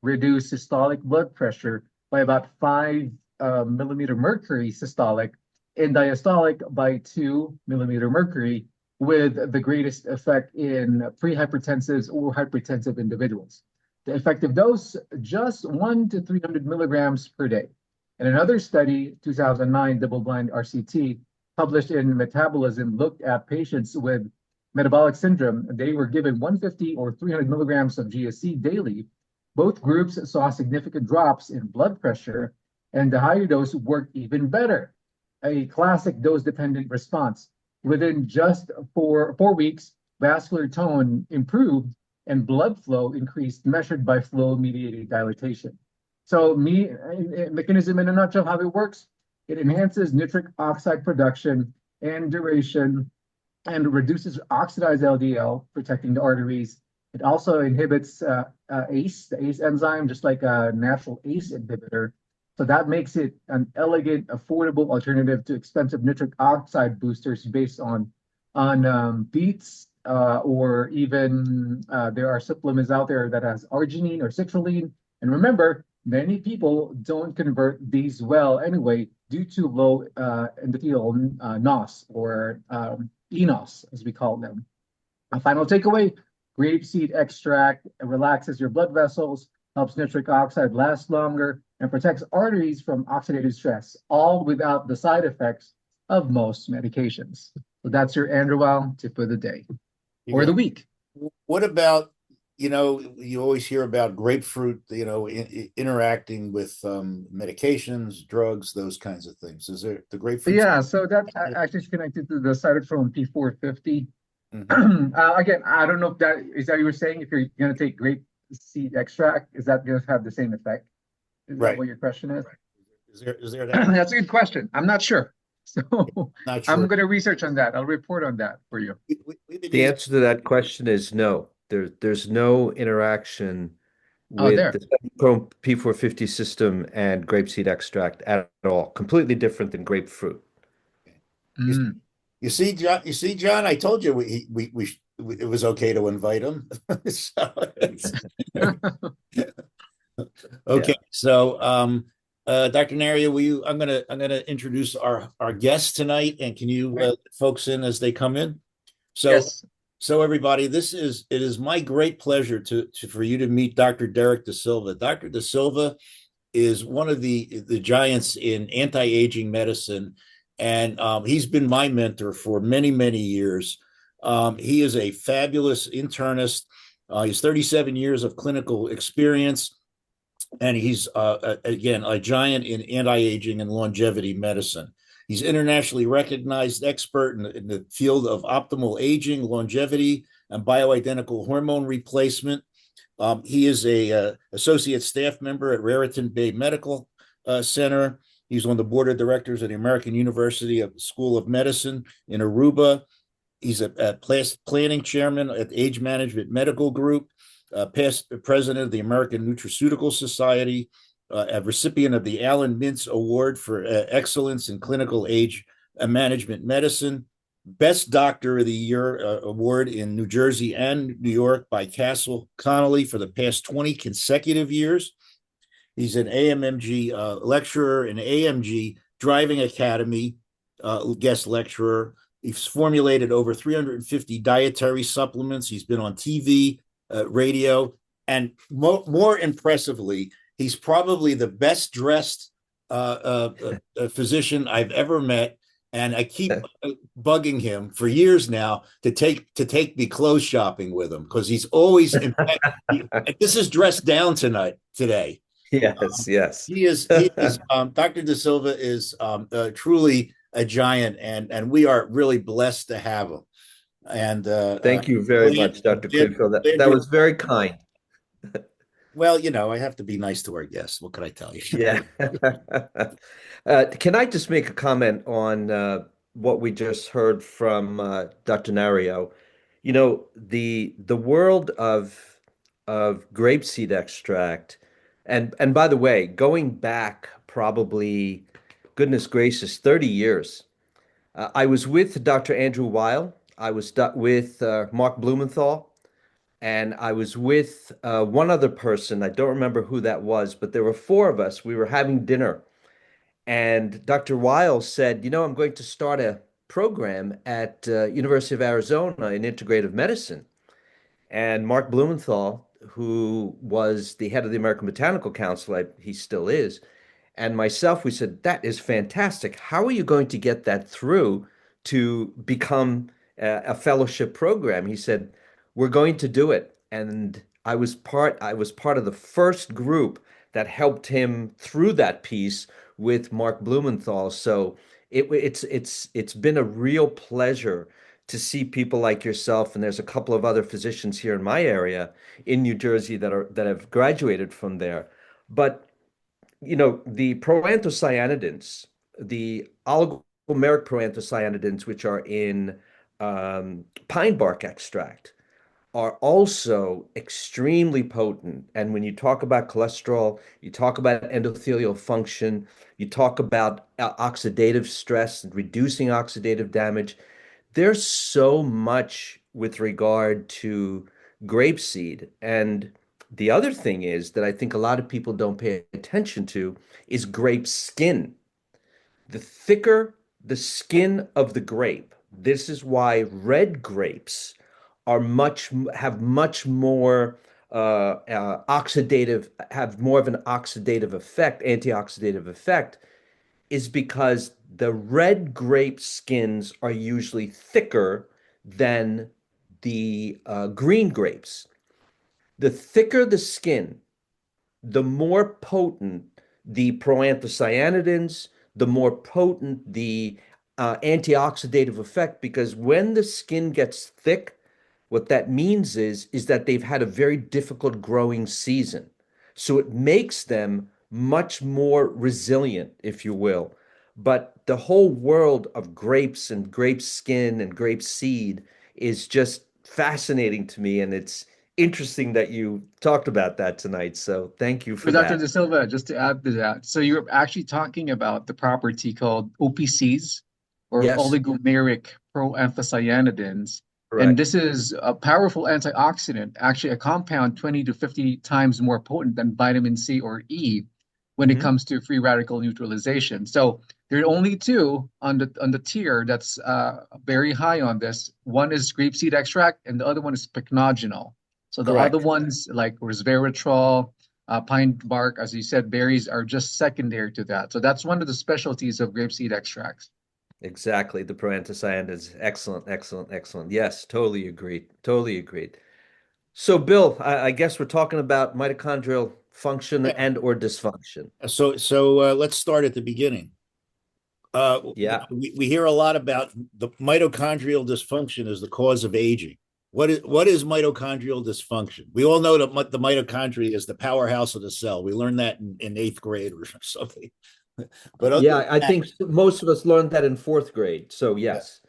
reduce systolic blood pressure by about 5 millimeter mercury systolic and diastolic by 2 millimeter mercury, with the greatest effect in prehypertensives or hypertensive individuals. The effective dose, just 1 to 300 milligrams per day. And another study, 2009 double-blind RCT, published in Metabolism, looked at patients with metabolic syndrome. They were given 150 or 300 milligrams of GSC daily. Both groups saw significant drops in blood pressure, and the higher dose worked even better. A classic dose-dependent response. Within just 4 weeks, vascular tone improved and blood flow increased, measured by flow-mediated dilatation. So, mechanism in a nutshell, how it works: it enhances nitric oxide production and duration, and reduces oxidized LDL, protecting the arteries. It also inhibits ACE, the ACE enzyme, just like a natural ACE inhibitor. So that makes it an elegant, affordable alternative to expensive nitric oxide boosters based on beets, or even there are supplements out there that has arginine or citrulline. And remember, many people don't convert these well anyway due to low endothelial NOS, or enos, as we call them. A final takeaway: grapeseed extract relaxes your blood vessels, helps nitric oxide last longer, and protects arteries from oxidative stress, all without the side effects of most medications. So that's your Andrew tip of the day or the week. What about, you always hear about grapefruit, interacting with medications, drugs, those kinds of things. Is there the grapefruit? Yeah, so that actually is connected to the cytochrome P450. Mhm. Again, I don't know if that is that you were saying. If you're going to take grape seed extract, is that going to have the same effect? Is that Right. what your question is? Is there that? That's a good question. I'm not sure. So Not I'm sure. going to research on that. I'll report on that for you. We've been The using, answer to that question is no. There's no interaction Oh, with there. the Chrome P450 system and grapeseed extract at all. Completely different than grapefruit. you, Mm. you see, John. You see, John. I told you it was okay to invite him. So okay. Yeah. So, Dr. Naria, I'm gonna introduce our guests tonight, and can you Right. folks in as they come in? So, Yes. so everybody, it is my great pleasure for you to meet Dr. Derek De Silva. Dr. De Silva is one of the giants in anti-aging medicine, and he's been my mentor for many years. He is a fabulous internist. He's 37 years of clinical experience, and he's again a giant in anti-aging and longevity medicine. He's internationally recognized expert in the field of optimal aging, longevity, and bioidentical hormone replacement. He is a associate staff member at Raritan Bay Medical Center. He's on the board of directors at the American University of School of Medicine in Aruba. He's a planning chairman at the Age Management Medical Group, past president of the American Nutraceutical Society, a recipient of the Alan Mintz Award for Excellence in Clinical Age Management Medicine, Best Doctor of the Year award in New Jersey and New York by Castle Connolly for the past 20 consecutive years. He's an AMMG lecturer, an AMG Driving Academy guest lecturer. He's formulated over 350 dietary supplements. He's been on TV, radio, and more impressively, he's probably the best dressed physician I've ever met. And I keep bugging him for years now to take me clothes shopping with him, because he's always, in fact, this is dressed down today. Yes. He is Dr. De Silva is truly a giant, and we are really blessed to have him. And Thank you very much, Dr. Clearfield. That was very kind. Well, I have to be nice to our guests. What could I tell you? Yeah. Can I just make a comment on what we just heard from Dr. Nario? The world of grapeseed extract, and by the way, going back probably, goodness gracious, 30 years. I was with Dr. Andrew Weil. I was with Mark Blumenthal. and I was with one other person. I don't remember who that was, but there were four of us. We were having dinner, and Dr. Weil said, I'm going to start a program at University of Arizona in integrative medicine. And Mark Blumenthal, who was the head of the American Botanical Council, he still is, and myself, we said, that is fantastic. How are you going to get that through to become a fellowship program? He said, we're going to do it. And I was part of the first group that helped him through that piece with Mark Blumenthal. So it's been a real pleasure to see people like yourself, and there's a couple of other physicians here in my area in New Jersey that have graduated from there. But the proanthocyanidins, the oligomeric proanthocyanidins, which are in pine bark extract, are also extremely potent. And when you talk about cholesterol, you talk about endothelial function, you talk about oxidative stress and reducing oxidative damage, there's so much with regard to grapeseed. And the other thing is that I think a lot of people don't pay attention to is grape skin. The thicker the skin of the grape, this is why red grapes have much more have more of an oxidative effect, antioxidative effect, is because the red grape skins are usually thicker than the green grapes. The thicker the skin, the more potent the proanthocyanidins, the more potent the antioxidative effect, because when the skin gets thick, what that means is that they've had a very difficult growing season. So it makes them much more resilient, if you will. But the whole world of grapes and grape skin and grape seed is just fascinating to me. And it's interesting that you talked about that tonight. So thank you for But Dr. that. De Silva, just to add to that, so you're actually talking about the property called OPCs or Yes, oligomeric proanthocyanidins. And correct. this is a powerful antioxidant, actually a compound 20 to 50 times more potent than vitamin C or E when it Mhm. comes to free radical neutralization. So there are only two on the tier that's very high on this. One is grapeseed extract, and the other one is pycnogenol. So the other Correct. ones like resveratrol, pine bark, as you said, berries are just secondary to that. So that's one of the specialties of grapeseed extracts. Exactly. The proanthocyanidins. Excellent, excellent, excellent. Yes, totally agreed. Totally agreed. So, Bill, I guess we're talking about mitochondrial function Yeah. and or dysfunction. So let's start at the beginning. Yeah. We hear a lot about the mitochondrial dysfunction as the cause of aging. What is mitochondrial dysfunction? We all know that the mitochondria is the powerhouse of the cell. We learned that in eighth grade or something. But other Yeah, than I that, think most of us learned that in fourth grade. So, yeah. yes.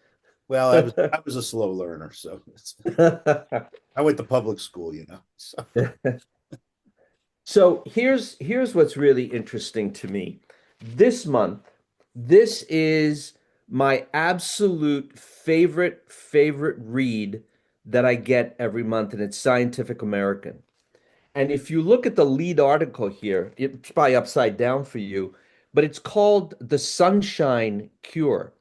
Well, I was a slow learner, so I went to public school, So So here's what's really interesting to me. This month, this is my absolute favorite read that I get every month, and it's Scientific American. And if you look at the lead article here, it's probably upside down for you, but it's called The Sunshine Cure.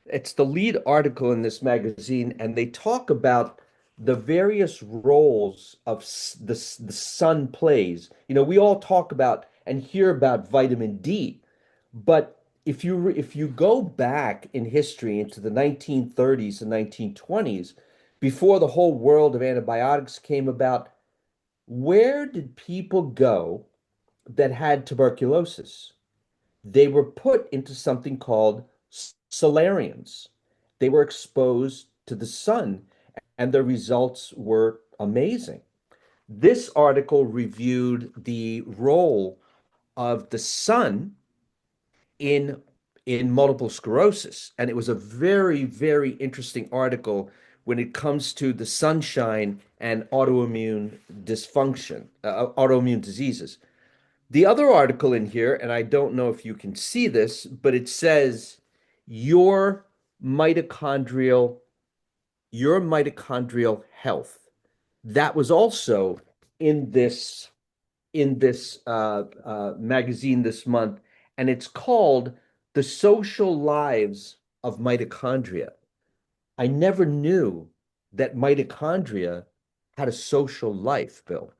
It's the lead article in this magazine, and they talk about the various roles the sun plays. We all talk about and hear about vitamin D, but if you go back in history into the 1930s and 1920s, before the whole world of antibiotics came about, where did people go that had tuberculosis? They were put into something called solariums. They were exposed to the sun, and the results were amazing. This article reviewed the role of the sun in multiple sclerosis, and it was a very interesting article when it comes to the sunshine and autoimmune dysfunction, autoimmune diseases. The other article in here, and I don't know if you can see this, but it says your mitochondrial your mitochondrial health. that was also in this magazine this month, and it's called The Social Lives of Mitochondria. I never knew that mitochondria had a social life, Bill.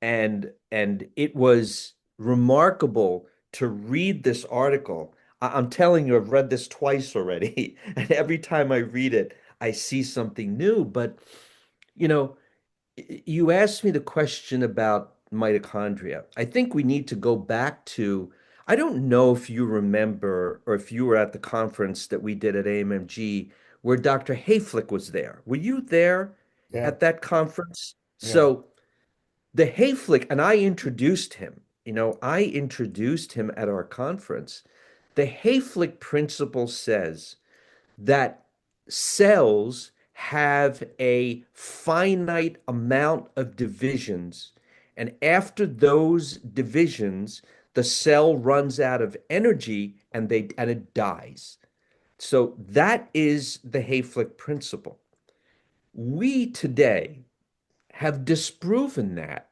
And it was remarkable to read this article. I'm telling you, I've read this twice already, and every time I read it, I see something new. But you know, you asked me the question about mitochondria. I think we need to go back to, I don't know if you remember or if you were at the conference that we did at AMMG where Dr. Hayflick was there. Were you there Yeah, at that conference? yeah. So the Hayflick, and I introduced him, I introduced him at our conference. The Hayflick principle says that cells have a finite amount of divisions, and after those divisions, the cell runs out of energy and it dies. So that is the Hayflick principle. We today have disproven that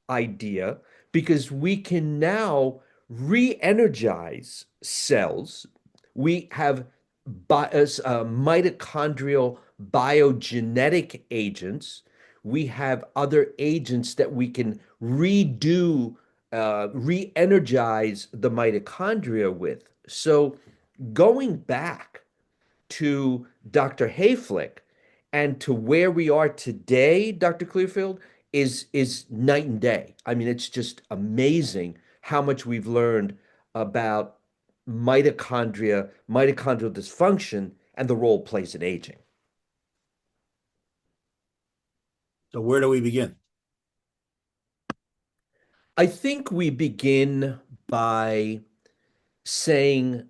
idea because we can now re-energize cells. We have mitochondrial biogenetic agents. We have other agents that we can re-energize the mitochondria with. So going back to Dr. Hayflick and to where we are today, Dr. Clearfield, is night and day. I mean, it's just amazing how much we've learned about mitochondrial dysfunction, and the role it plays in aging. So where do we begin? I think we begin by saying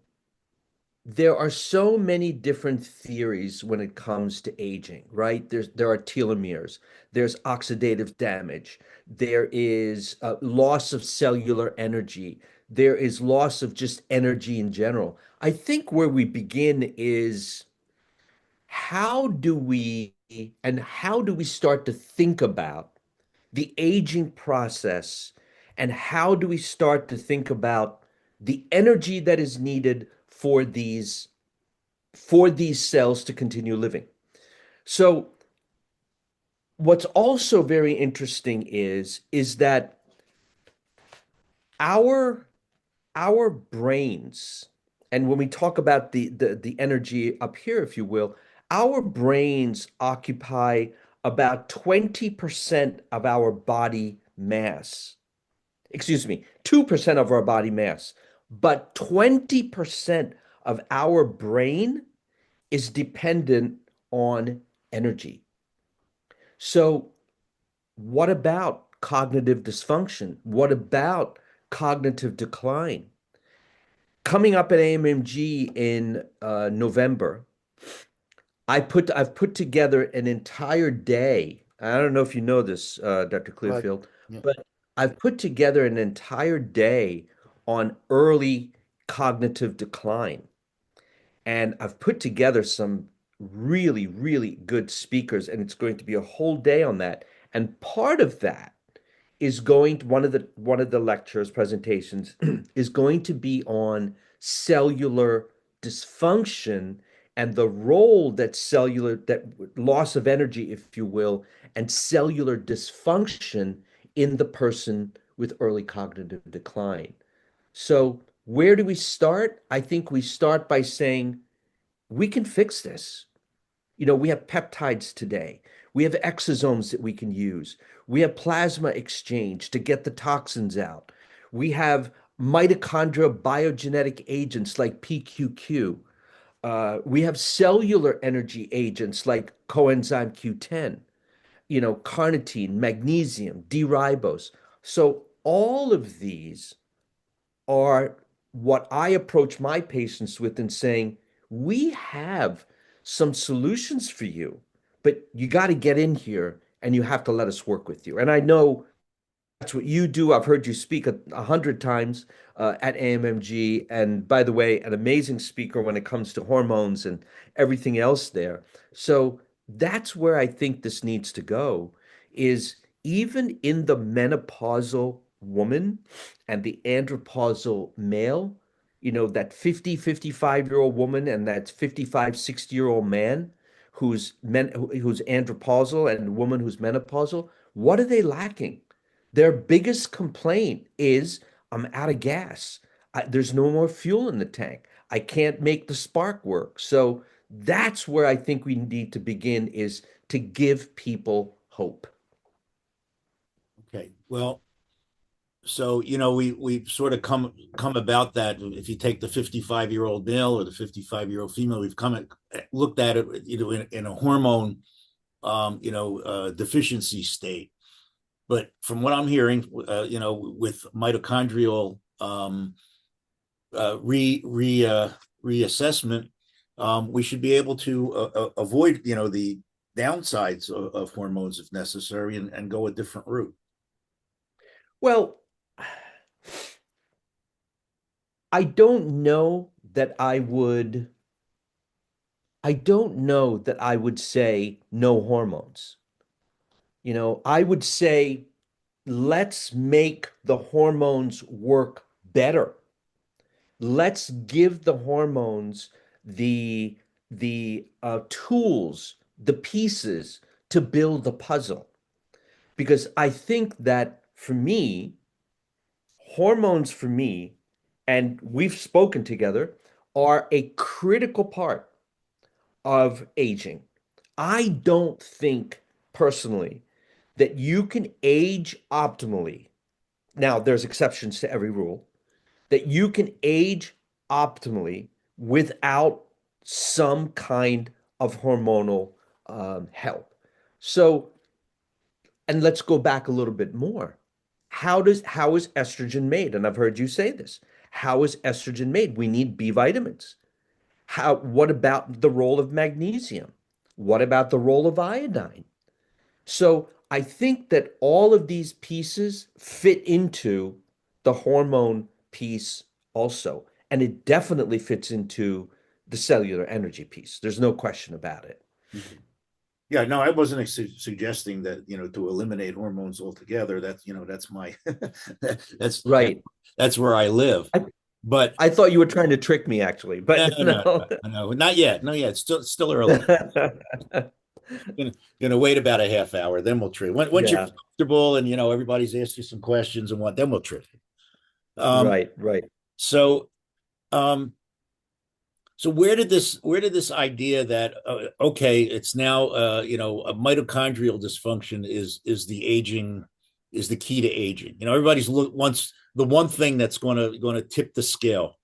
there are so many different theories when it comes to aging, right? There are telomeres, there's oxidative damage, there is loss of cellular energy, there is loss of just energy in general. I think where we begin is how do we how do we start to think about the aging process, and how do we start to think about the energy that is needed for these cells to continue living. So what's also very interesting is that our our brains, and when we talk about the energy up here, if you will, our brains occupy about 20% of our body mass. Excuse me, 2% of our body mass, but 20% of our brain is dependent on energy. So, what about cognitive dysfunction? What about cognitive decline? Coming up at AMMG in November, I've put together an entire day. I don't know if you know this, Dr. But Clearfield, yeah. but I've put together an entire day on early cognitive decline. And I've put together some really, really good speakers, and it's going to be a whole day on that. And part of that is going to one of the lectures, presentations, is going to be on cellular dysfunction and the role that that loss of energy, if you will, and cellular dysfunction in the person with early cognitive decline. So, where do we start? I think we start by saying, we can fix this. We have peptides today. We have exosomes that we can use. We have plasma exchange to get the toxins out. We have mitochondrial biogenetic agents like PQQ. We have cellular energy agents like coenzyme Q10, carnitine, magnesium, D-ribose. So all of these are what I approach my patients with and saying, we have some solutions for you, but you got to get in here and you have to let us work with you. And I know that's what you do. I've heard you speak 100 times at AMMG. And by the way, an amazing speaker when it comes to hormones and everything else there. So that's where I think this needs to go, is even in the menopausal woman and the andropausal male, that 50, 55-year-old woman and that 55, 60-year-old man who's andropausal and woman who's menopausal, what are they lacking? Their biggest complaint is, I'm out of gas. There's no more fuel in the tank. I can't make the spark work. So that's where I think we need to begin, is to give people hope. Okay. Well, so we sort of come about that. If you take the 55-year-old male or the 55-year-old female, we've looked at it, in a hormone deficiency state. But from what I'm hearing, with mitochondrial reassessment, we should be able to avoid the downsides of hormones if necessary, and go a different route. Well, I don't know that I would. I don't know that I would say no hormones. I would say let's make the hormones work better. Let's give the hormones the tools, the pieces to build the puzzle. Because I think that for me, hormones for me, and we've spoken together, are a critical part of aging. I don't think personally that you can age optimally. Now, there's exceptions to every rule, that you can age optimally without some kind of hormonal help. So, and let's go back a little bit more. How is estrogen made? And I've heard you say this. How is estrogen made? We need B vitamins. What about the role of magnesium? What about the role of iodine? So I think that all of these pieces fit into the hormone piece also. And it definitely fits into the cellular energy piece. There's no question about it. Mm-hmm. Yeah, no, I wasn't suggesting that, to eliminate hormones altogether. That's my that's Right. that's where I live. I, But I thought you were trying to trick me, actually, no, but no, no. no, not yet. No, yet. It's still early. Gonna wait about a half hour, then we'll trip. Once you're Yeah, comfortable and everybody's asked you some questions and then we'll trip. Um, right, right. so um, so where did this idea that okay, it's now a mitochondrial dysfunction is the key to aging. Everybody's wants the one thing that's going to tip the scale,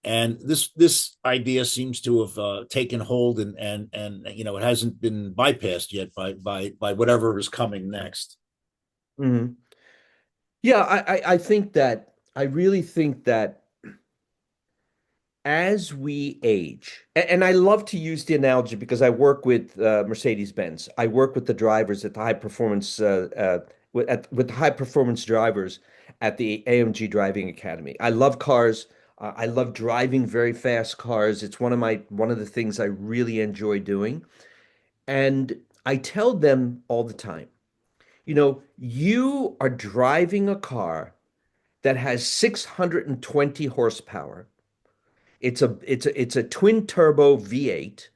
and this idea seems to have taken hold, and it hasn't been bypassed yet by whatever is coming next. Mhm. Yeah, I think that I really think that as we age, and I love to use the analogy because I work with Mercedes-Benz. I work with the drivers at the high performance with the high performance drivers at the AMG Driving Academy. I love cars. I love driving very fast cars. It's one of the things I really enjoy doing. And I tell them all the time, you are driving a car that has 620 horsepower. It's a twin turbo V8.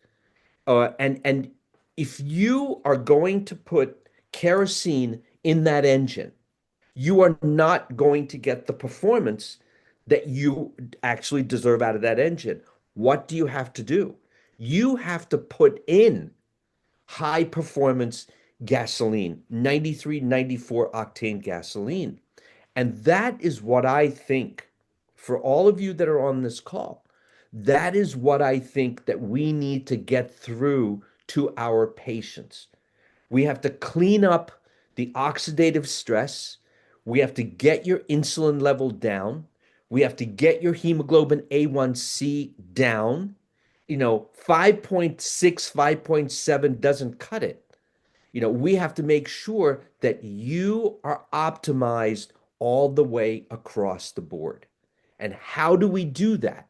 And if you are going to put kerosene in that engine, you are not going to get the performance that you actually deserve out of that engine. What do you have to do? You have to put in high performance gasoline, 93, 94 octane gasoline. And that is what I think, for all of you that are on this call, that is what I think that we need to get through to our patients. We have to clean up the oxidative stress. We have to get your insulin level down. We have to get your hemoglobin A1C down. 5.6, 5.7 doesn't cut it. We have to make sure that you are optimized all the way across the board. And how do we do that?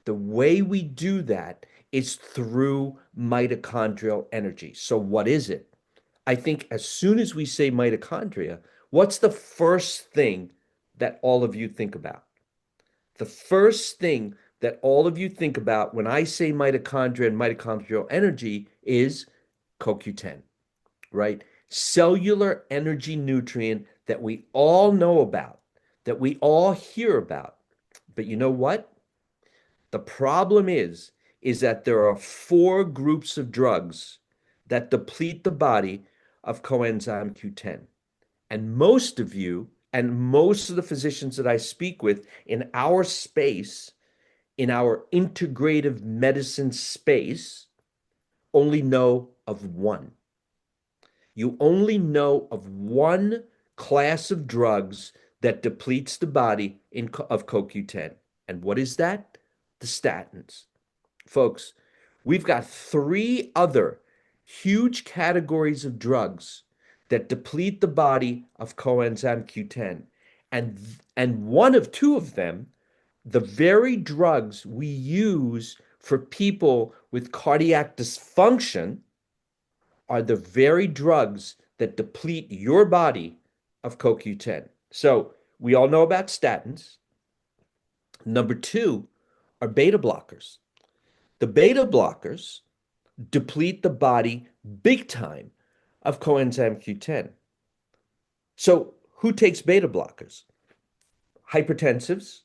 The way we do that is through mitochondrial energy. So, what is it? I think as soon as we say mitochondria, what's the first thing that all of you think about? The first thing that all of you think about when I say mitochondria and mitochondrial energy is CoQ10, right? Cellular energy nutrient that we all know about, that we all hear about. But you know what? The problem is that there are four groups of drugs that deplete the body of coenzyme Q10. And most of you, and most of the physicians that I speak with in our space, in our integrative medicine space, only know of one. You only know of one class of drugs that depletes the body of CoQ10. And what is that? The statins. Folks, we've got three other huge categories of drugs that deplete the body of coenzyme Q10. And one of two of them, the very drugs we use for people with cardiac dysfunction, are the very drugs that deplete your body of CoQ10. So we all know about statins. Number two are beta blockers. The beta blockers deplete the body big time of coenzyme Q10. So who takes beta blockers? Hypertensives.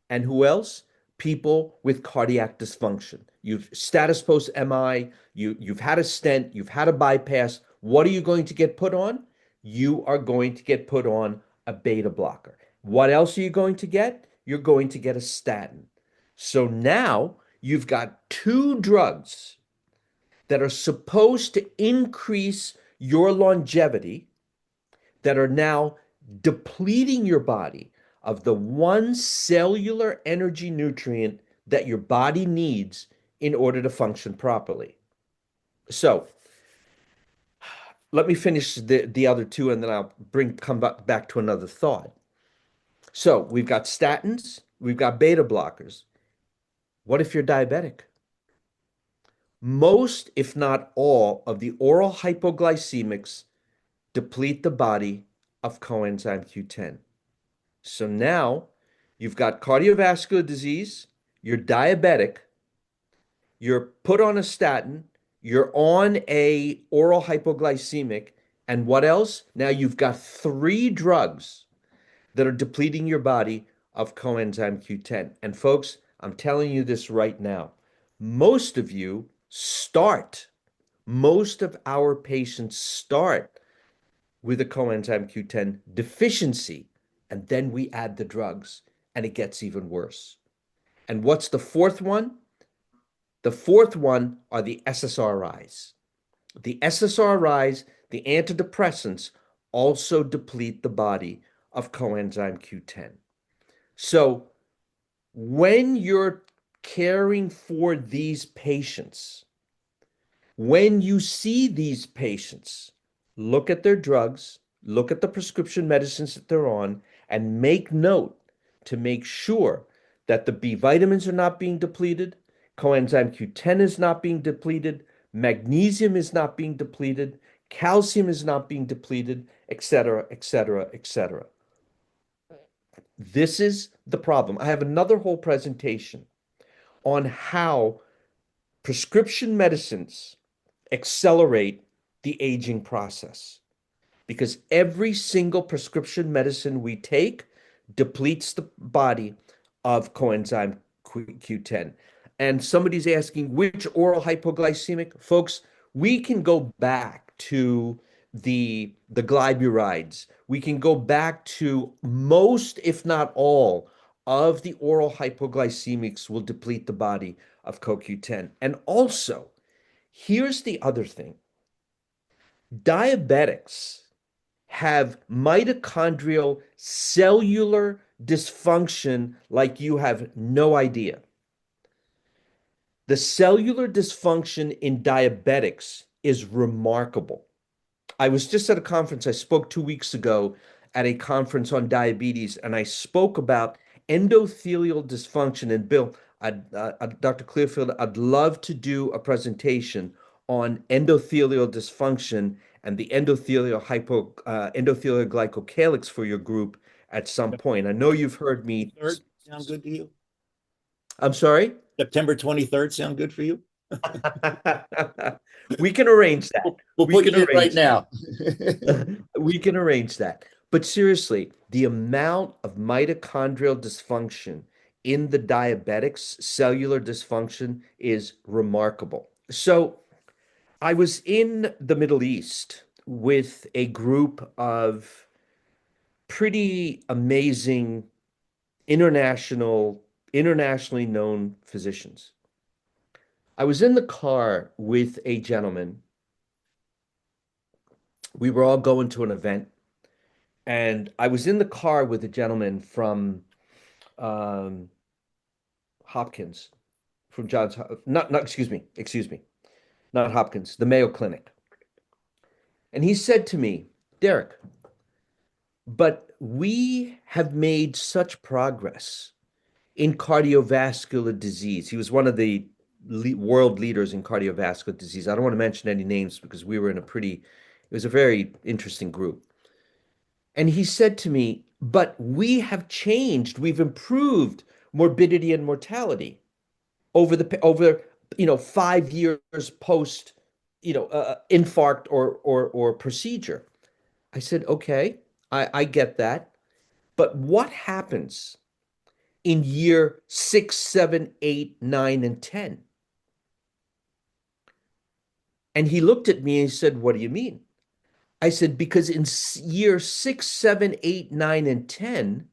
And who else? People with cardiac dysfunction. You've status post MI, you've had a stent, you've had a bypass. What are you going to get put on? You are going to get put on a beta blocker. What else are you going to get? You're going to get a statin. So now you've got two drugs that are supposed to increase your longevity that are now depleting your body of the one cellular energy nutrient that your body needs in order to function properly. So let me finish the other two, and then I'll come back to another thought. So we've got statins, we've got beta blockers. What if you're diabetic? Most, if not all, of the oral hypoglycemics deplete the body of coenzyme Q10. So now you've got cardiovascular disease, you're diabetic, you're put on a statin, you're on a oral hypoglycemic, and what else? Now you've got three drugs that are depleting your body of coenzyme Q10. And folks, I'm telling you this right now. Most of our patients start with a coenzyme Q10 deficiency, and then we add the drugs, and it gets even worse. And what's the fourth one? The fourth one are the SSRIs. The SSRIs, the antidepressants, also deplete the body of coenzyme Q10. So when you're caring for these patients, when you see these patients, look at their drugs, look at the prescription medicines that they're on, and make note to make sure that the B vitamins are not being depleted, coenzyme Q10 is not being depleted, magnesium is not being depleted, calcium is not being depleted, etc., etc., etc. This is the problem. I have another whole presentation on how prescription medicines accelerate the aging process, because every single prescription medicine we take depletes the body of coenzyme Q10. And somebody's asking which oral hypoglycemic. Folks, we can go back to the glycerides. We can go back to most, if not all, of the oral hypoglycemics will deplete the body of CoQ10. And also, here's the other thing. Diabetics have mitochondrial cellular dysfunction like you have no idea. The cellular dysfunction in diabetics is remarkable. I was just at a conference. I spoke 2 weeks ago at a conference on diabetes, and I spoke about endothelial dysfunction. And Bill, Dr. Clearfield, I'd love to do a presentation on endothelial dysfunction and the endothelial glycocalyx for your group at some point. I know you've heard me. Third sound good to you? I'm sorry? September 23rd sound good for you? We can arrange that. We'll We put can you in right arrange now. We can arrange that. But seriously, the amount of mitochondrial dysfunction in the diabetics, cellular dysfunction, is remarkable. So I was in the Middle East with a group of pretty amazing internationally known physicians. I was in the car with a gentleman. We were all going to an event, and I was in the car with a gentleman from um, Hopkins, from Johns, not, excuse me, not Hopkins, the Mayo Clinic. And he said to me, Derek, but we have made such progress in cardiovascular disease. He was one of the world leaders in cardiovascular disease. I don't want to mention any names because we were in it was a very interesting group. And he said to me, but we have changed, we've improved morbidity and mortality over 5 years post infarct or procedure. I said, okay, I get that. But what happens in year 6, 7, 8, 9, and 10? And he looked at me and he said, what do you mean? I said, because in year 6, 7, 8, 9, and 10,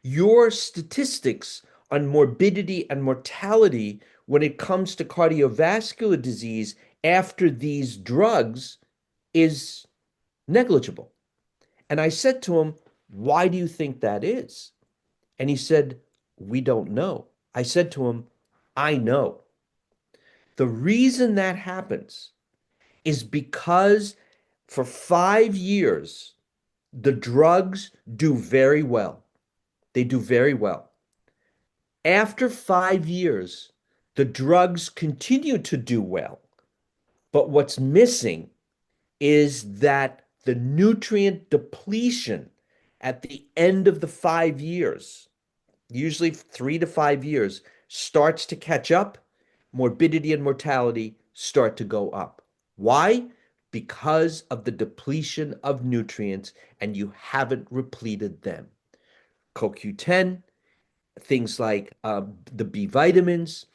your statistics on morbidity and mortality when it comes to cardiovascular disease after these drugs is negligible. And I said to him, why do you think that is? And he said, we don't know. I said to him, I know. The reason that happens is because for 5 years, the drugs do very well. They do very well. After 5 years, the drugs continue to do well. But what's missing is that the nutrient depletion at the end of the 5 years, usually 3 to 5 years, starts to catch up. Morbidity and mortality start to go up. Why? Because of the depletion of nutrients, and you haven't repleted them. CoQ10, things like the B vitamins,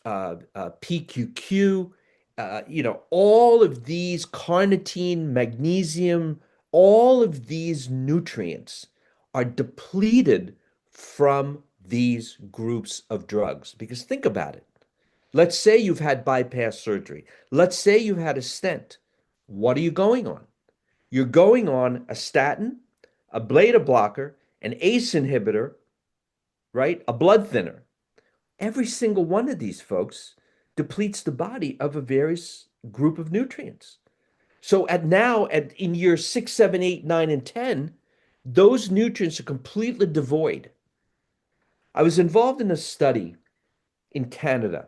PQQ, all of these, carnitine, magnesium, all of these nutrients are depleted from these groups of drugs. Because think about it. Let's say you've had bypass surgery. Let's say you've had a stent. What are you going on? You're going on a statin, a beta blocker, an ACE inhibitor, right? A blood thinner. Every single one of these folks depletes the body of a various group of nutrients. So in year 6, 7, 8, 9, and 10, those nutrients are completely devoid. I was involved in a study in Canada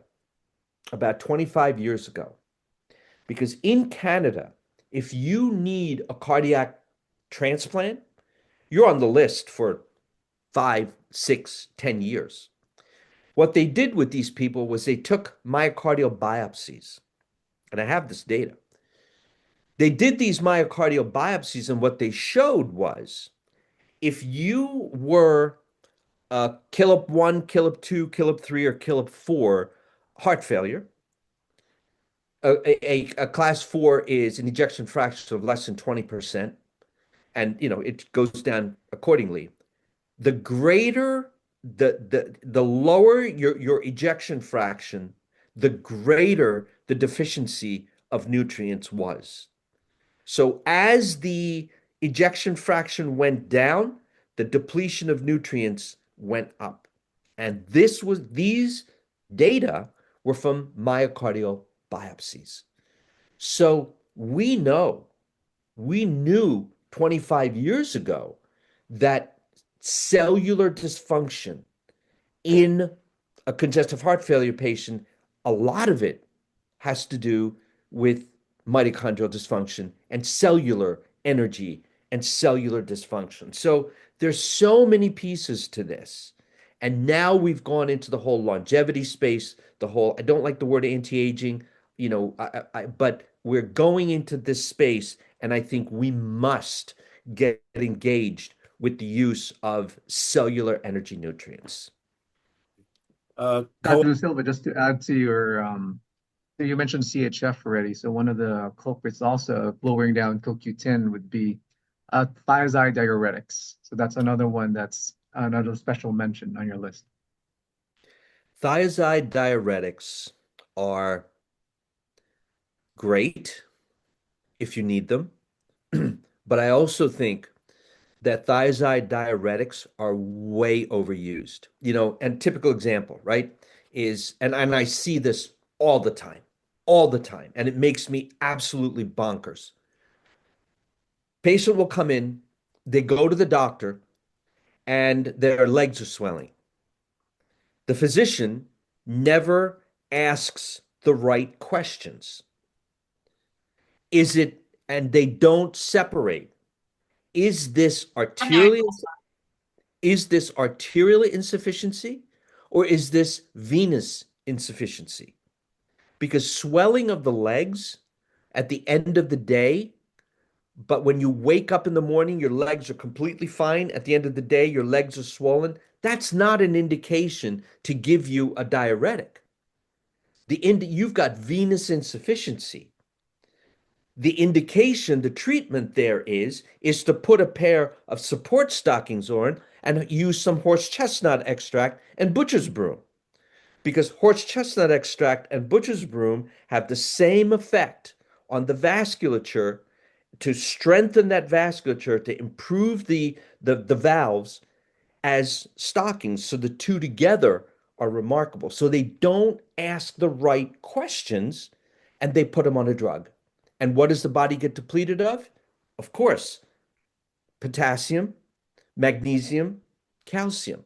about 25 years ago, because in Canada, if you need a cardiac transplant, you're on the list for 5, 6, 10 years. What they did with these people was they took myocardial biopsies, and I have this data. They did these myocardial biopsies, and what they showed was if you were KILIP 1, KILIP 2, KILIP 3, or KILIP 4 heart failure, a class 4 is an ejection fraction of less than 20%, and it goes down accordingly. The greater the lower your ejection fraction, the greater the deficiency of nutrients was. So as the ejection fraction went down, the depletion of nutrients went up. And these data were from myocardial biopsies. So we knew 25 years ago that cellular dysfunction in a congestive heart failure patient, a lot of it has to do with mitochondrial dysfunction and cellular energy and cellular dysfunction. So there's so many pieces to this. And now we've gone into the whole longevity space, the whole, I don't like the word anti-aging, but we're going into this space, and I think we must get engaged with the use of cellular energy nutrients. Cohen, Dr. Silva, just to add to your so you mentioned CHF already. So one of the culprits also of lowering down CoQ10 would be thiazide diuretics. So that's another one that's another special mention on your list. Thiazide diuretics are great if you need them, but I also think that thiazide diuretics are way overused. And typical example, right, is, and I see this all the time, and it makes me absolutely bonkers. Patient will come in, they go to the doctor, and their legs are swelling. The physician never asks the right questions. Is it, and they don't separate. Is this arterial Is this arterial insufficiency or is this venous insufficiency? Because swelling of the legs at the end of the day, but when you wake up in the morning, your legs are completely fine. At the end of the day, your legs are swollen. That's not an indication to give you a diuretic. You've got venous insufficiency. The indication, the treatment there is to put a pair of support stockings on and use some horse chestnut extract and butcher's broom. Because horse chestnut extract and butcher's broom have the same effect on the vasculature to strengthen that vasculature, to improve the valves as stockings. So the two together are remarkable. So they don't ask the right questions and they put them on a drug. And what does the body get depleted of? Of course, potassium, magnesium, calcium.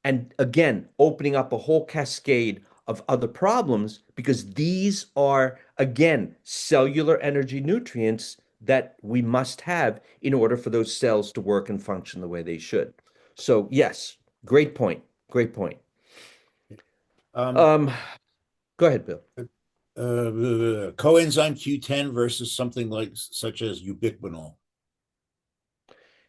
And again, opening up a whole cascade of other problems because these are, again, cellular energy nutrients that we must have in order for those cells to work and function the way they should. So, yes, great point. Great point. um, Go ahead, Bill. coenzyme Q10 versus something like such as ubiquinol.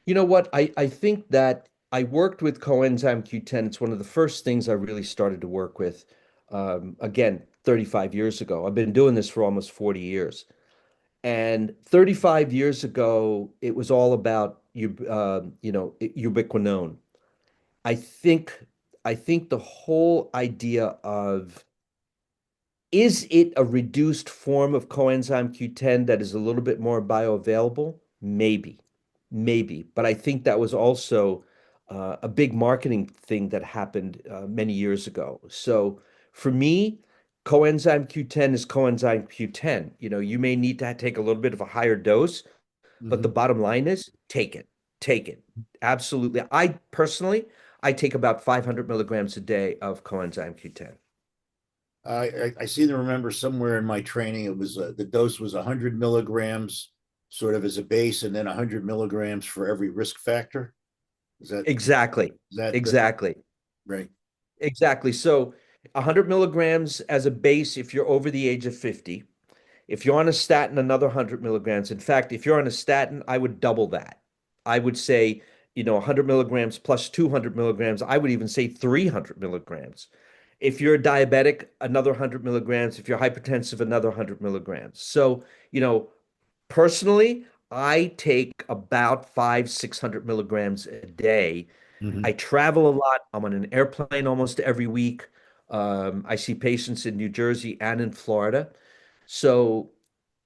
You know what? I think that I worked with coenzyme Q10. It's one of the first things I really started to work with, again, 35 years ago. I've been doing this for almost 40 years. And 35 years ago, it was all about ubiquinone. I think I think the whole idea of, is it a reduced form of coenzyme Q10 that is a little bit more bioavailable? Maybe, maybe. But I think that was also a big marketing thing that happened many years ago. So for me, coenzyme Q10 is coenzyme Q10. You may need to take a little bit of a higher dose, but the Mhm. bottom line is take it, take it. Absolutely. I personally, I take about 500 milligrams a day of coenzyme Q10. I seem to remember somewhere in my training it was the dose was 100 milligrams sort of as a base and then 100 milligrams for every risk factor. Is that Exactly. is that Exactly. right? Exactly. So 100 milligrams as a base if you're over the age of 50. If you're on a statin, another 100 milligrams. In fact, if you're on a statin, I would double that. I would say, 100 milligrams plus 200 milligrams. I would even say 300 milligrams. If you're diabetic, another 100 milligrams. If you're hypertensive, another 100 milligrams. So, personally, I take about 600 milligrams a day. I Mhm. travel a lot. I'm on an airplane almost every week. I see patients in New Jersey and in Florida. So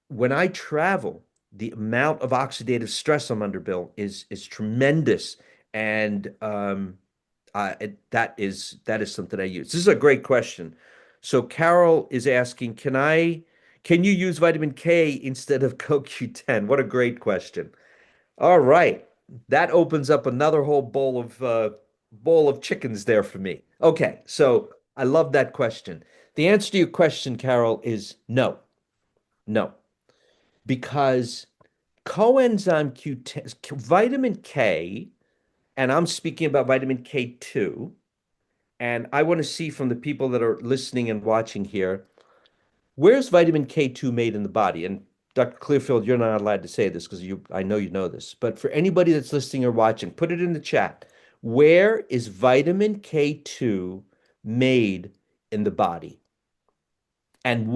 when I travel, the amount of oxidative stress I'm under, Bill, is tremendous, and that is something I use. This is a great question. So Carol is asking, can you use vitamin K instead of CoQ10? What a great question. All right. That opens up another whole bowl of chickens there for me. Okay, so I love that question. The answer to your question, Carol, is no. No. because coenzyme Q10, vitamin K, and I'm speaking about vitamin K2, and I want to see from the people that are listening and watching here, where's vitamin K2 made in the body? And Dr. Clearfield, you're not allowed to say this because I know you know this, but for anybody that's listening or watching, put it in the chat. Where is vitamin K2 made in the body? And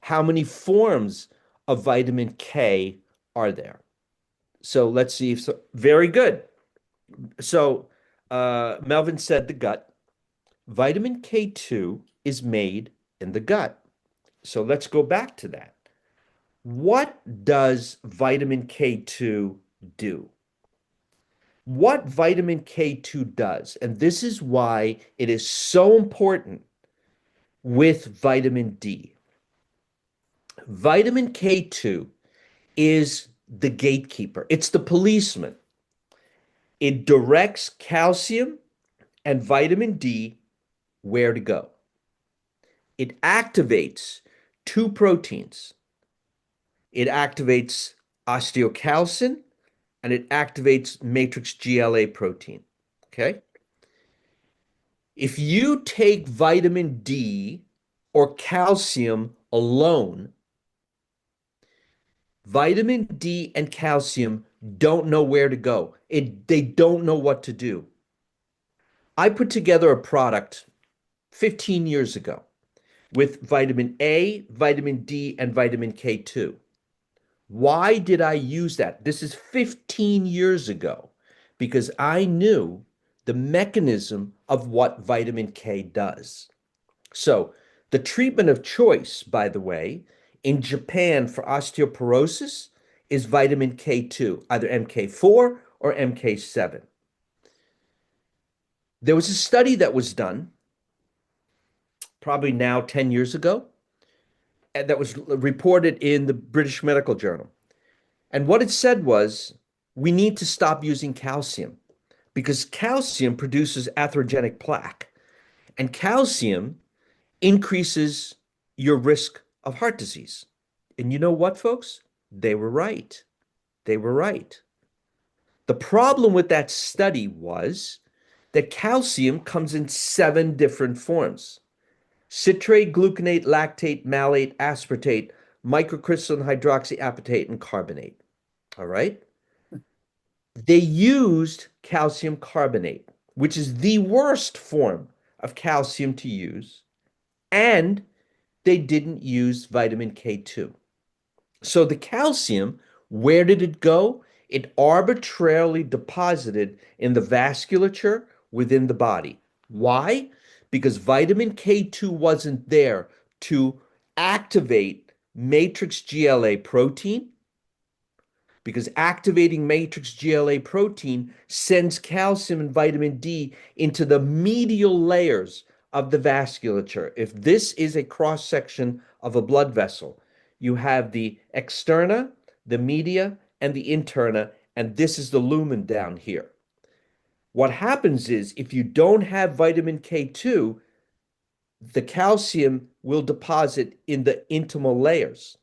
how many forms of vitamin K are there? So let's see. Very good. So Melvin said the gut. Vitamin K2 is made in the gut. So let's go back to that. What does vitamin K2 do? What vitamin K2 does, and this is why it is so important with vitamin D. Vitamin K2 is the gatekeeper, it's the policeman. It directs calcium and vitamin D where to go. It activates two proteins. It activates osteocalcin and it activates matrix GLA protein. Okay? If you take vitamin D or calcium alone, vitamin D and calcium don't know where to go. They don't know what to do. I put together a product 15 years ago with vitamin A, vitamin D, and vitamin K2. Why did I use that? This is 15 years ago because I knew the mechanism of what vitamin K does. So, the treatment of choice, by the way, in Japan for osteoporosis is vitamin K2, either MK4 or MK7. There was a study that was done probably now 10 years ago that was reported in the British Medical Journal. And what it said was, we need to stop using calcium because calcium produces atherogenic plaque, and calcium increases your risk of heart disease. And you know what, folks? They were right. They were right. The problem with that study was that calcium comes in 7 different forms: citrate, gluconate, lactate, malate, aspartate, microcrystalline hydroxyapatite, and carbonate. All right? They used calcium carbonate, which is the worst form of calcium to use, and they didn't use vitamin K2. So the calcium, where did it go? It arbitrarily deposited in the vasculature within the body. Why? Because vitamin K2 wasn't there to activate matrix GLA protein, because activating matrix GLA protein sends calcium and vitamin D into the medial layers of the vasculature. If this is a cross section of a blood vessel, you have the externa, the media, and the interna, and this is the lumen down here. What happens is if you don't have vitamin K2, the calcium will deposit in the intimal layers.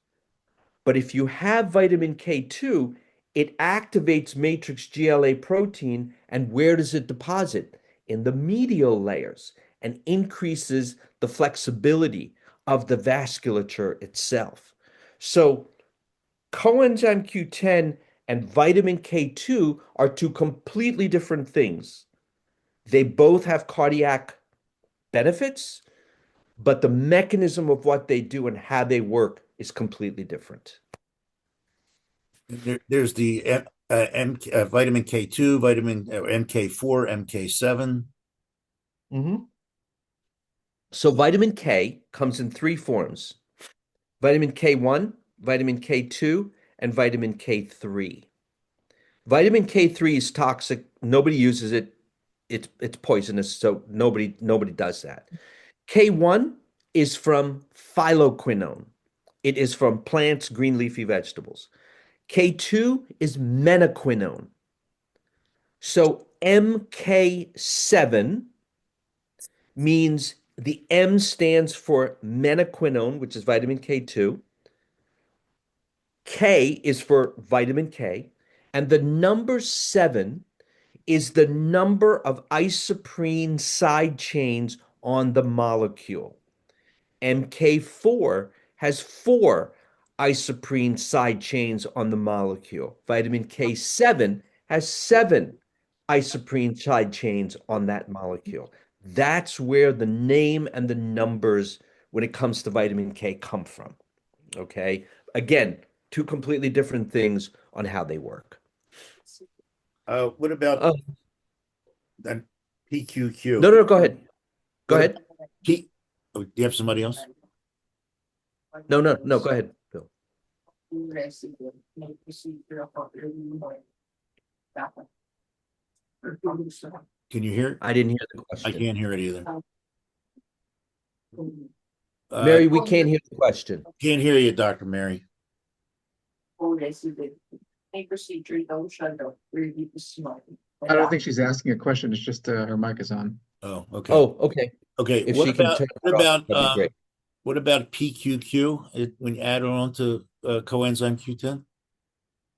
But if you have vitamin K2, it activates matrix GLA protein, and where does it deposit? In the medial layers, and increases the flexibility of the vasculature itself. So coenzyme Q10 and vitamin K2 are two completely different things. They both have cardiac benefits, but the mechanism of what they do and how they work is completely different. There's the vitamin K2, vitamin MK4, MK7. Mm-hmm. So vitamin K comes in 3 forms: vitamin K1, vitamin K2, and vitamin K3. Vitamin K3 is toxic. Nobody uses it. It's poisonous, so nobody does that. K1 is from phylloquinone. It is from plants, green leafy vegetables. K2 is menaquinone. So MK7 means the M stands for menaquinone, which is vitamin K2. K is for vitamin K, and the number 7 is the number of isoprene side chains on the molecule. MK4 has 4 isoprene side chains on the molecule. Vitamin K7 has 7 isoprene side chains on that molecule. That's where the name and the numbers when it comes to vitamin K come from. Okay. Again, two completely different things on how they work. What about Uh, then PQQ? no, go ahead. Go What ahead. P? Oh, do you have somebody else? No, go ahead, Bill. Can you hear? I didn't hear the I question. can't hear it either. Mary, we can't hear the question. Can't hear you, Dr. Mary. I don't think she's asking a question. It's just her mic is on. Oh, okay. Oh, okay. Okay. If What she can about turn what it off, about that'd be great. what about PQQ when you add it on to coenzyme Q10?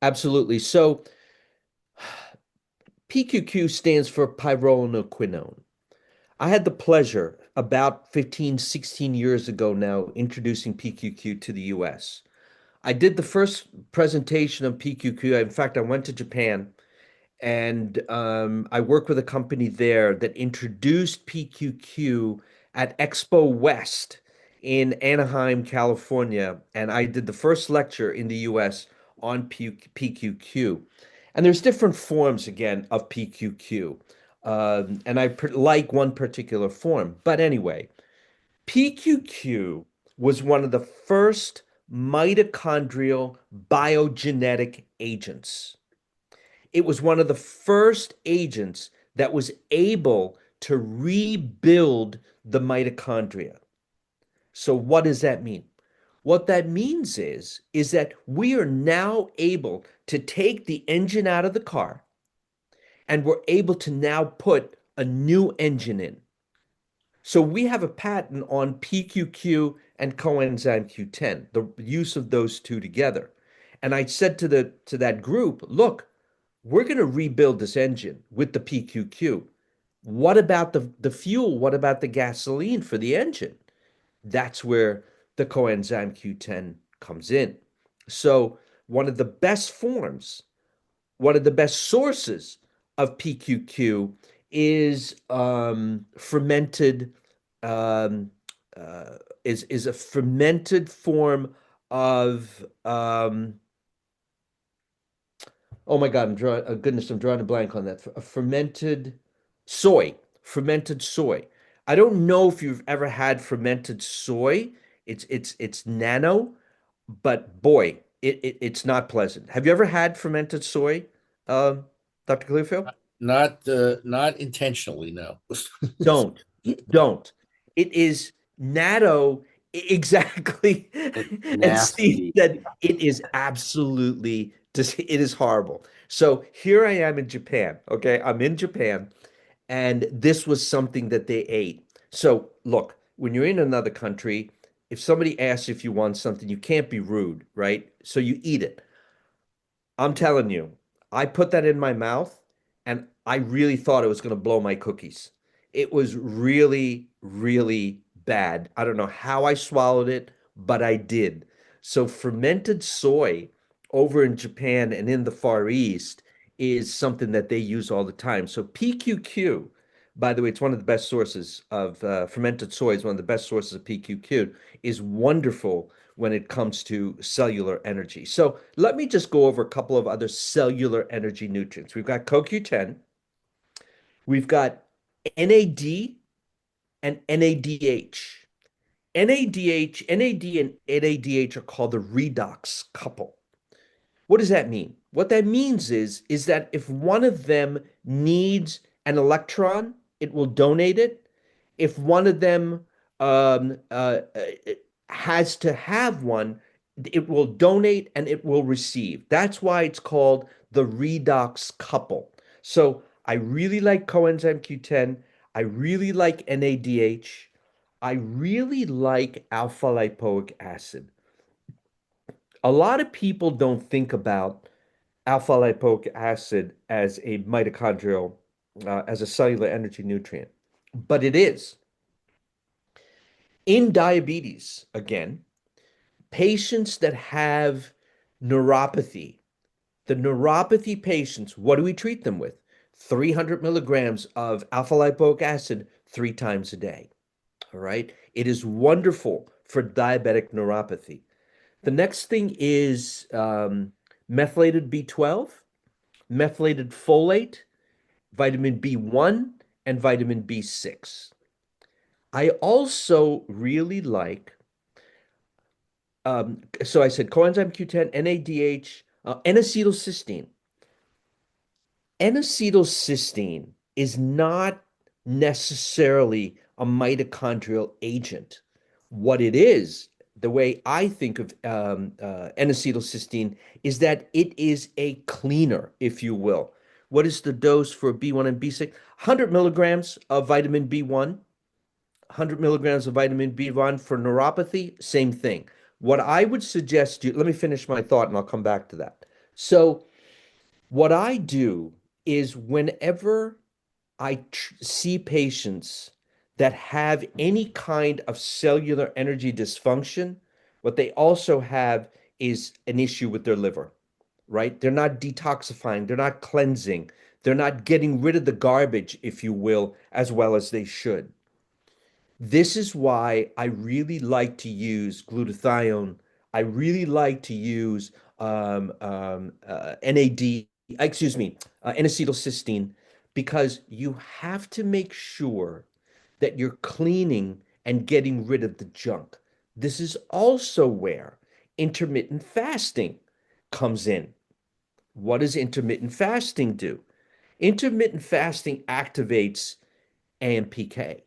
Absolutely. So PQQ stands for pyrrolinoquinone. I had the pleasure about 15, 16 years ago now introducing PQQ to the US. I did the first presentation of PQQ. In fact, I went to Japan and I worked with a company there that introduced PQQ at Expo West in Anaheim, California. And I did the first lecture in the US on PQQ. And there's different forms again of PQQ. And I like one particular form. But anyway, PQQ was one of the first mitochondrial biogenetic agents. It was one of the first agents that was able to rebuild the mitochondria. So what does that mean? What that means is that we are now able to take the engine out of the car and we're able to now put a new engine in. So we have a patent on PQQ and coenzyme Q10, the use of those two together. And I said to that group, look, we're going to rebuild this engine with the PQQ. What about the fuel? What about the gasoline for the engine? That's where the coenzyme Q10 comes in. So one of the best forms, one of the best sources of PQQ is fermented is a fermented form of oh my God, I'm drawing a blank on that. A fermented soy. I don't know if you've ever had fermented soy. It's nano, but boy, it's not pleasant. Have you ever had fermented soy, Dr. Clearfield? Not intentionally, no. Don't, don't. It is natto exactly. And Steve Nasty. said it is absolutely it is horrible. So here I am in Japan. Okay, I'm in Japan, and this was something that they ate. So look, when you're in another country, if somebody asks if you want something, you can't be rude, right? So you eat it. I'm telling you, I put that in my mouth and I really thought it was going to blow my cookies. It was really, really bad. I don't know how I swallowed it, but I did. So, fermented soy over in Japan and in the Far East is something that they use all the time. So, PQQ, by the way, it's one of the best sources of fermented soy, is one of the best sources of PQQ, is wonderful when it comes to cellular energy. So let me just go over a couple of other cellular energy nutrients. We've got CoQ10, we've got NAD and NADH. NAD and NADH are called the redox couple. What does that mean? What that means is that if one of them needs an electron, it will donate it. If one of them has to have one, it will donate and it will receive. That's why it's called the redox couple. So I really like coenzyme Q10. I really like NADH. I really like alpha lipoic acid. A lot of people don't think about alpha lipoic acid as a mitochondrial, as a cellular energy nutrient, but it is. In diabetes, again, patients that have neuropathy, the neuropathy patients, what do we treat them with? 300 milligrams of alpha lipoic acid 3 times a day. All right. It is wonderful for diabetic neuropathy. The next thing is methylated B12, methylated folate, vitamin B1, and vitamin B6. I also really like, so I said coenzyme Q10, NADH, N-acetylcysteine. N-acetylcysteine is not necessarily a mitochondrial agent. What it is, the way I think of N-acetylcysteine, is that it is a cleaner, if you will. What is the dose for B1 and B6? 100 milligrams of vitamin B1, 100 milligrams of vitamin B1 for neuropathy, same thing. What I would suggest you, let me finish my thought and I'll come back to that. So, what I do is whenever I see patients that have any kind of cellular energy dysfunction, what they also have is an issue with their liver, right? They're not detoxifying, they're not cleansing, they're not getting rid of the garbage, if you will, as well as they should. This is why I really like to use glutathione. I really like to use NAD, excuse me, N-acetylcysteine, because you have to make sure that you're cleaning and getting rid of the junk. This is also where intermittent fasting comes in. What does intermittent fasting do? Intermittent fasting activates AMPK.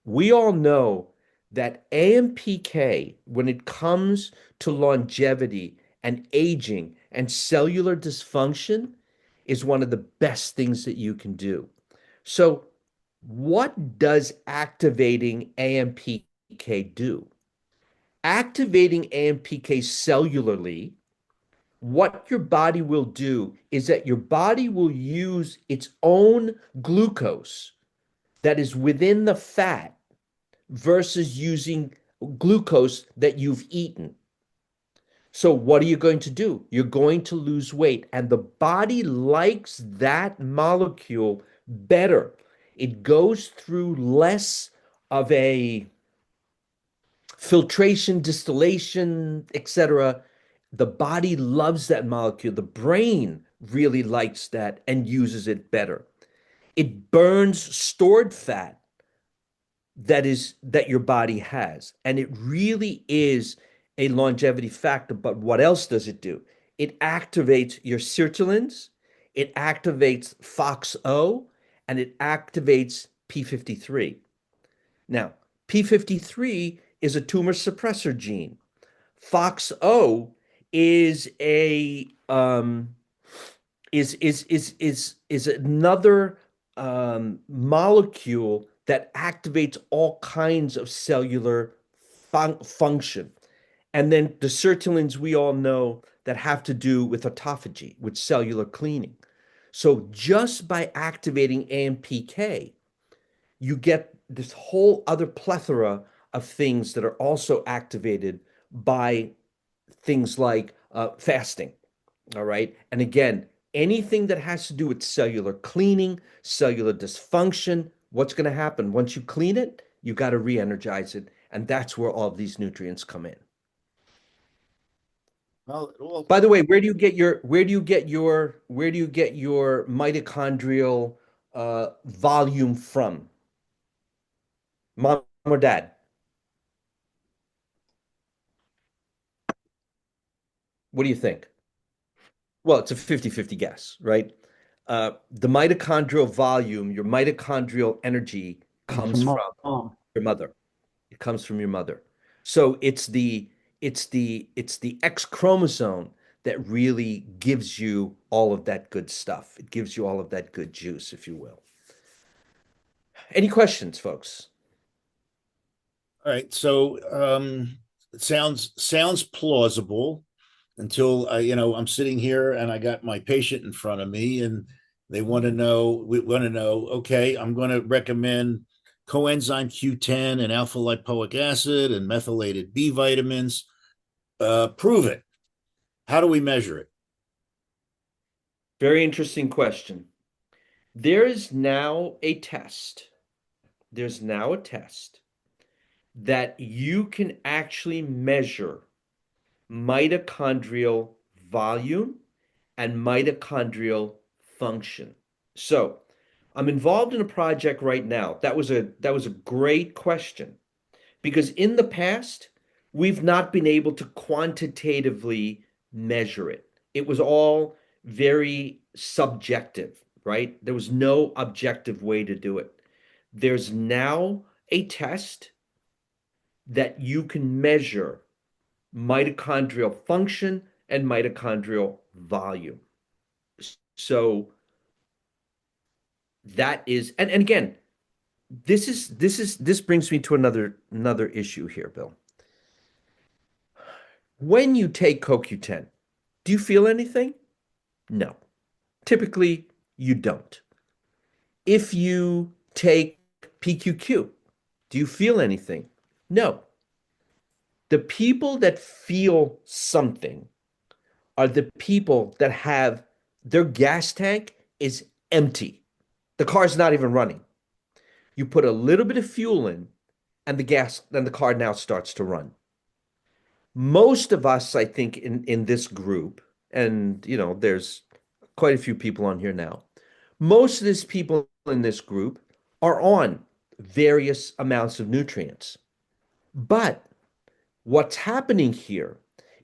We all know that AMPK, when it comes to longevity and aging and cellular dysfunction, is one of the best things that you can do. So, what does activating AMPK do? Activating AMPK cellularly, what your body will do is that your body will use its own glucose that is within the fat versus using glucose that you've eaten. So, what are you going to do? You're going to lose weight, and the body likes that molecule better. It goes through less of a filtration, distillation, etc. The body loves that molecule. The brain really likes that and uses it better. It burns stored fat that your body has. And it really is a longevity factor. But what else does it do? It activates your sirtuins, it activates FOXO, and it activates P53. Now, P53 is a tumor suppressor gene. FOXO is a is another molecule that activates all kinds of cellular function. And then the sirtuins we all know that have to do with autophagy, with cellular cleaning. So just by activating AMPK, you get this whole other plethora of things that are also activated by things like fasting. All right. And again, anything that has to do with cellular cleaning, cellular dysfunction, what's going to happen? Once you clean it, you got to re-energize it. And that's where all of these nutrients come in. Well, By the way, where do you get your mitochondrial volume from? Mom or dad? What do you think? Well, it's a 50-50 guess, right? The mitochondrial volume, your mitochondrial energy Comes comes from from mom. your mother. It comes from your mother. So it's the X chromosome that really gives you all of that good stuff. It gives you all of that good juice, if you will. Any questions, folks? all right. So it sounds plausible. until I'm sitting here and I got my patient in front of me, and they want to know, okay, I'm going to recommend coenzyme Q10 and alpha lipoic acid and methylated B vitamins. Prove it. How do we measure it? Very interesting question. There is now a test. There's now a test that you can actually measure mitochondrial volume and mitochondrial function. So, I'm involved in a project right now. That was a great question because in the past, we've not been able to quantitatively measure it. It was all very subjective, right? There was no objective way to do it. There's now a test that you can measure mitochondrial function and mitochondrial volume. So that is, and again, this brings me to another issue here, Bill. When you take CoQ10, do you feel anything? No. Typically, you don't. If you take PQQ, do you feel anything? No. The people that feel something are the people that have their gas tank is empty. The car's not even running. You put a little bit of fuel in, and then the car now starts to run. Most of us, I think, in this group, and there's quite a few people on here now. Most of these people in this group are on various amounts of nutrients. But what's happening here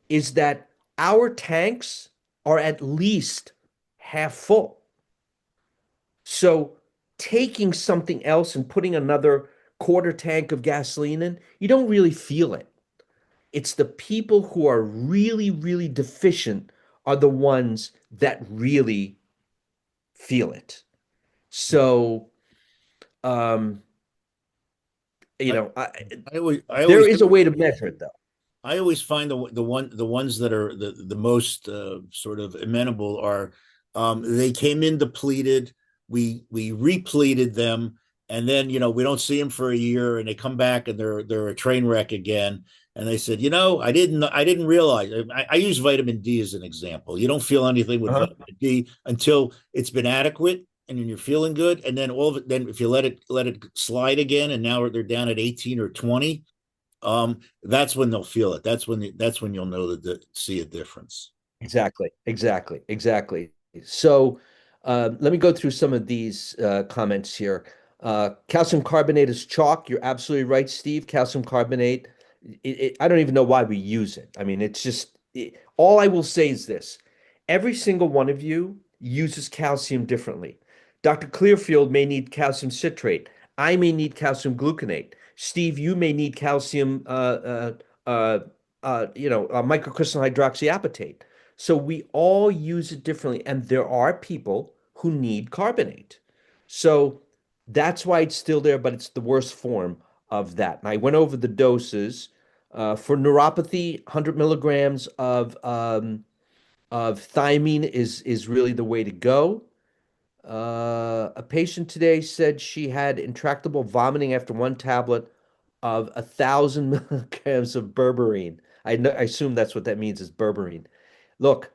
is that our tanks are at least half full. So taking something else and putting another quarter tank of gasoline in, you don't really feel it. It's the people who are really, really deficient are the ones that really feel it. So, um, there is a way to measure it, though. I always find the ones that are the most sort of amenable are they came in depleted. We repleted them, and then we don't see them for a year, and they come back and they're a train wreck again. And they said, I didn't realize. I use vitamin D as an example. You don't feel anything with vitamin D until it's been adequate, and then you're feeling good. And then then if you let it slide again, and now they're down at 18 or 20, that's when they'll feel it. That's when you'll know see a difference. Exactly. So let me go through some of these comments here. Calcium carbonate is chalk. You're absolutely right, Steve. Calcium carbonate. I don't even know why we use it. I mean, it's just all I will say is this. Every single one of you uses calcium differently. Dr. Clearfield may need calcium citrate. I may need calcium gluconate. Steve, you may need calcium, microcrystalline hydroxyapatite. So we all use it differently, and there are people who need carbonate. So that's why it's still there, but it's the worst form of that. And I went over the doses. For neuropathy, 100 milligrams of thiamine is really the way to go. A patient today said she had intractable vomiting after one tablet of 1,000 milligrams of berberine. I assume that's what that means is berberine. Look,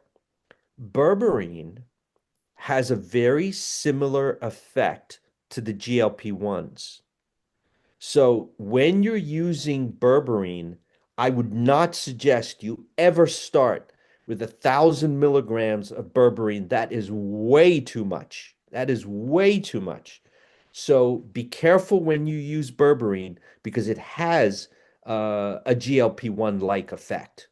berberine has a very similar effect to the GLP-1s. So when you're using berberine, I would not suggest you ever start with 1,000 milligrams of berberine. That is way too much. That is way too much. So be careful when you use berberine because it has a GLP-1-like effect.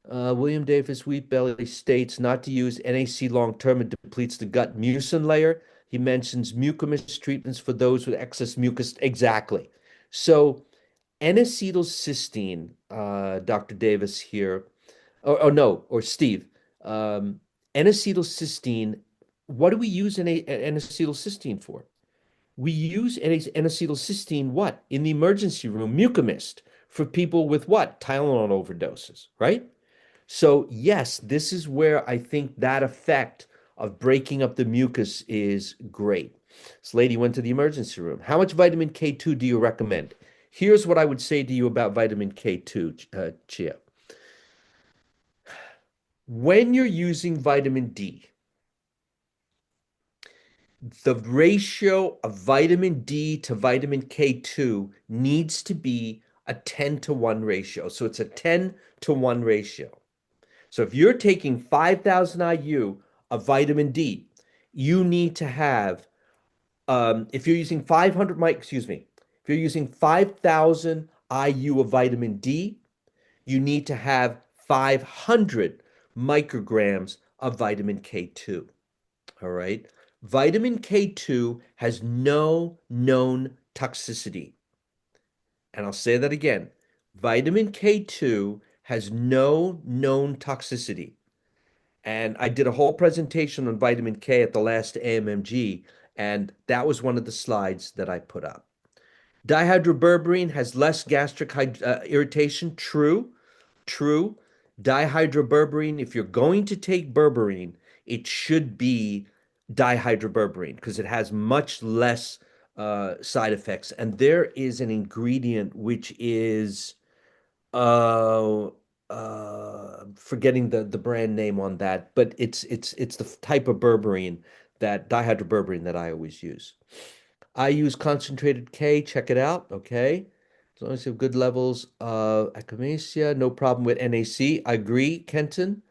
William Davis Wheatbelly states not to use NAC long-term. It depletes the gut mucin layer. He mentions mucomyst treatments for those with excess mucus. Exactly. So N-acetylcysteine, Dr. Davis here, or Steve, N-acetylcysteine, what do we use N-acetylcysteine for? We use N-acetylcysteine what? In the emergency room, mucomyst for people with what? Tylenol overdoses, right? So, yes, this is where I think that effect of breaking up the mucus is great. This lady went to the emergency room. How much vitamin K2 do you recommend? Here's what I would say to you about vitamin K2, Chia. When you're using vitamin D, the ratio of vitamin D to vitamin K2 needs to be a 10-to-1 ratio. So it's a 10-to-1 ratio. So if you're taking 5,000 IU of vitamin D, you need to have, if you're using 5,000 IU of vitamin D, you need to have 500 micrograms of vitamin K2. All right. Vitamin K2 has no known toxicity. And I'll say that again. Vitamin K2 has no known toxicity. And I did a whole presentation on vitamin K at the last AMMG, and that was one of the slides that I put up. Dihydroberberine has less gastric irritation. True. True. Dihydroberberine, if you're going to take berberine, it should be dihydroberberine because it has much less side effects. And there is an ingredient which is uh forgetting the brand name on that, but it's the type of berberine, that dihydroberberine, that I always use. I use concentrated K. Check it out. Okay. As long as you have good levels of echinacea, no problem with NAC. I agree, Kenton.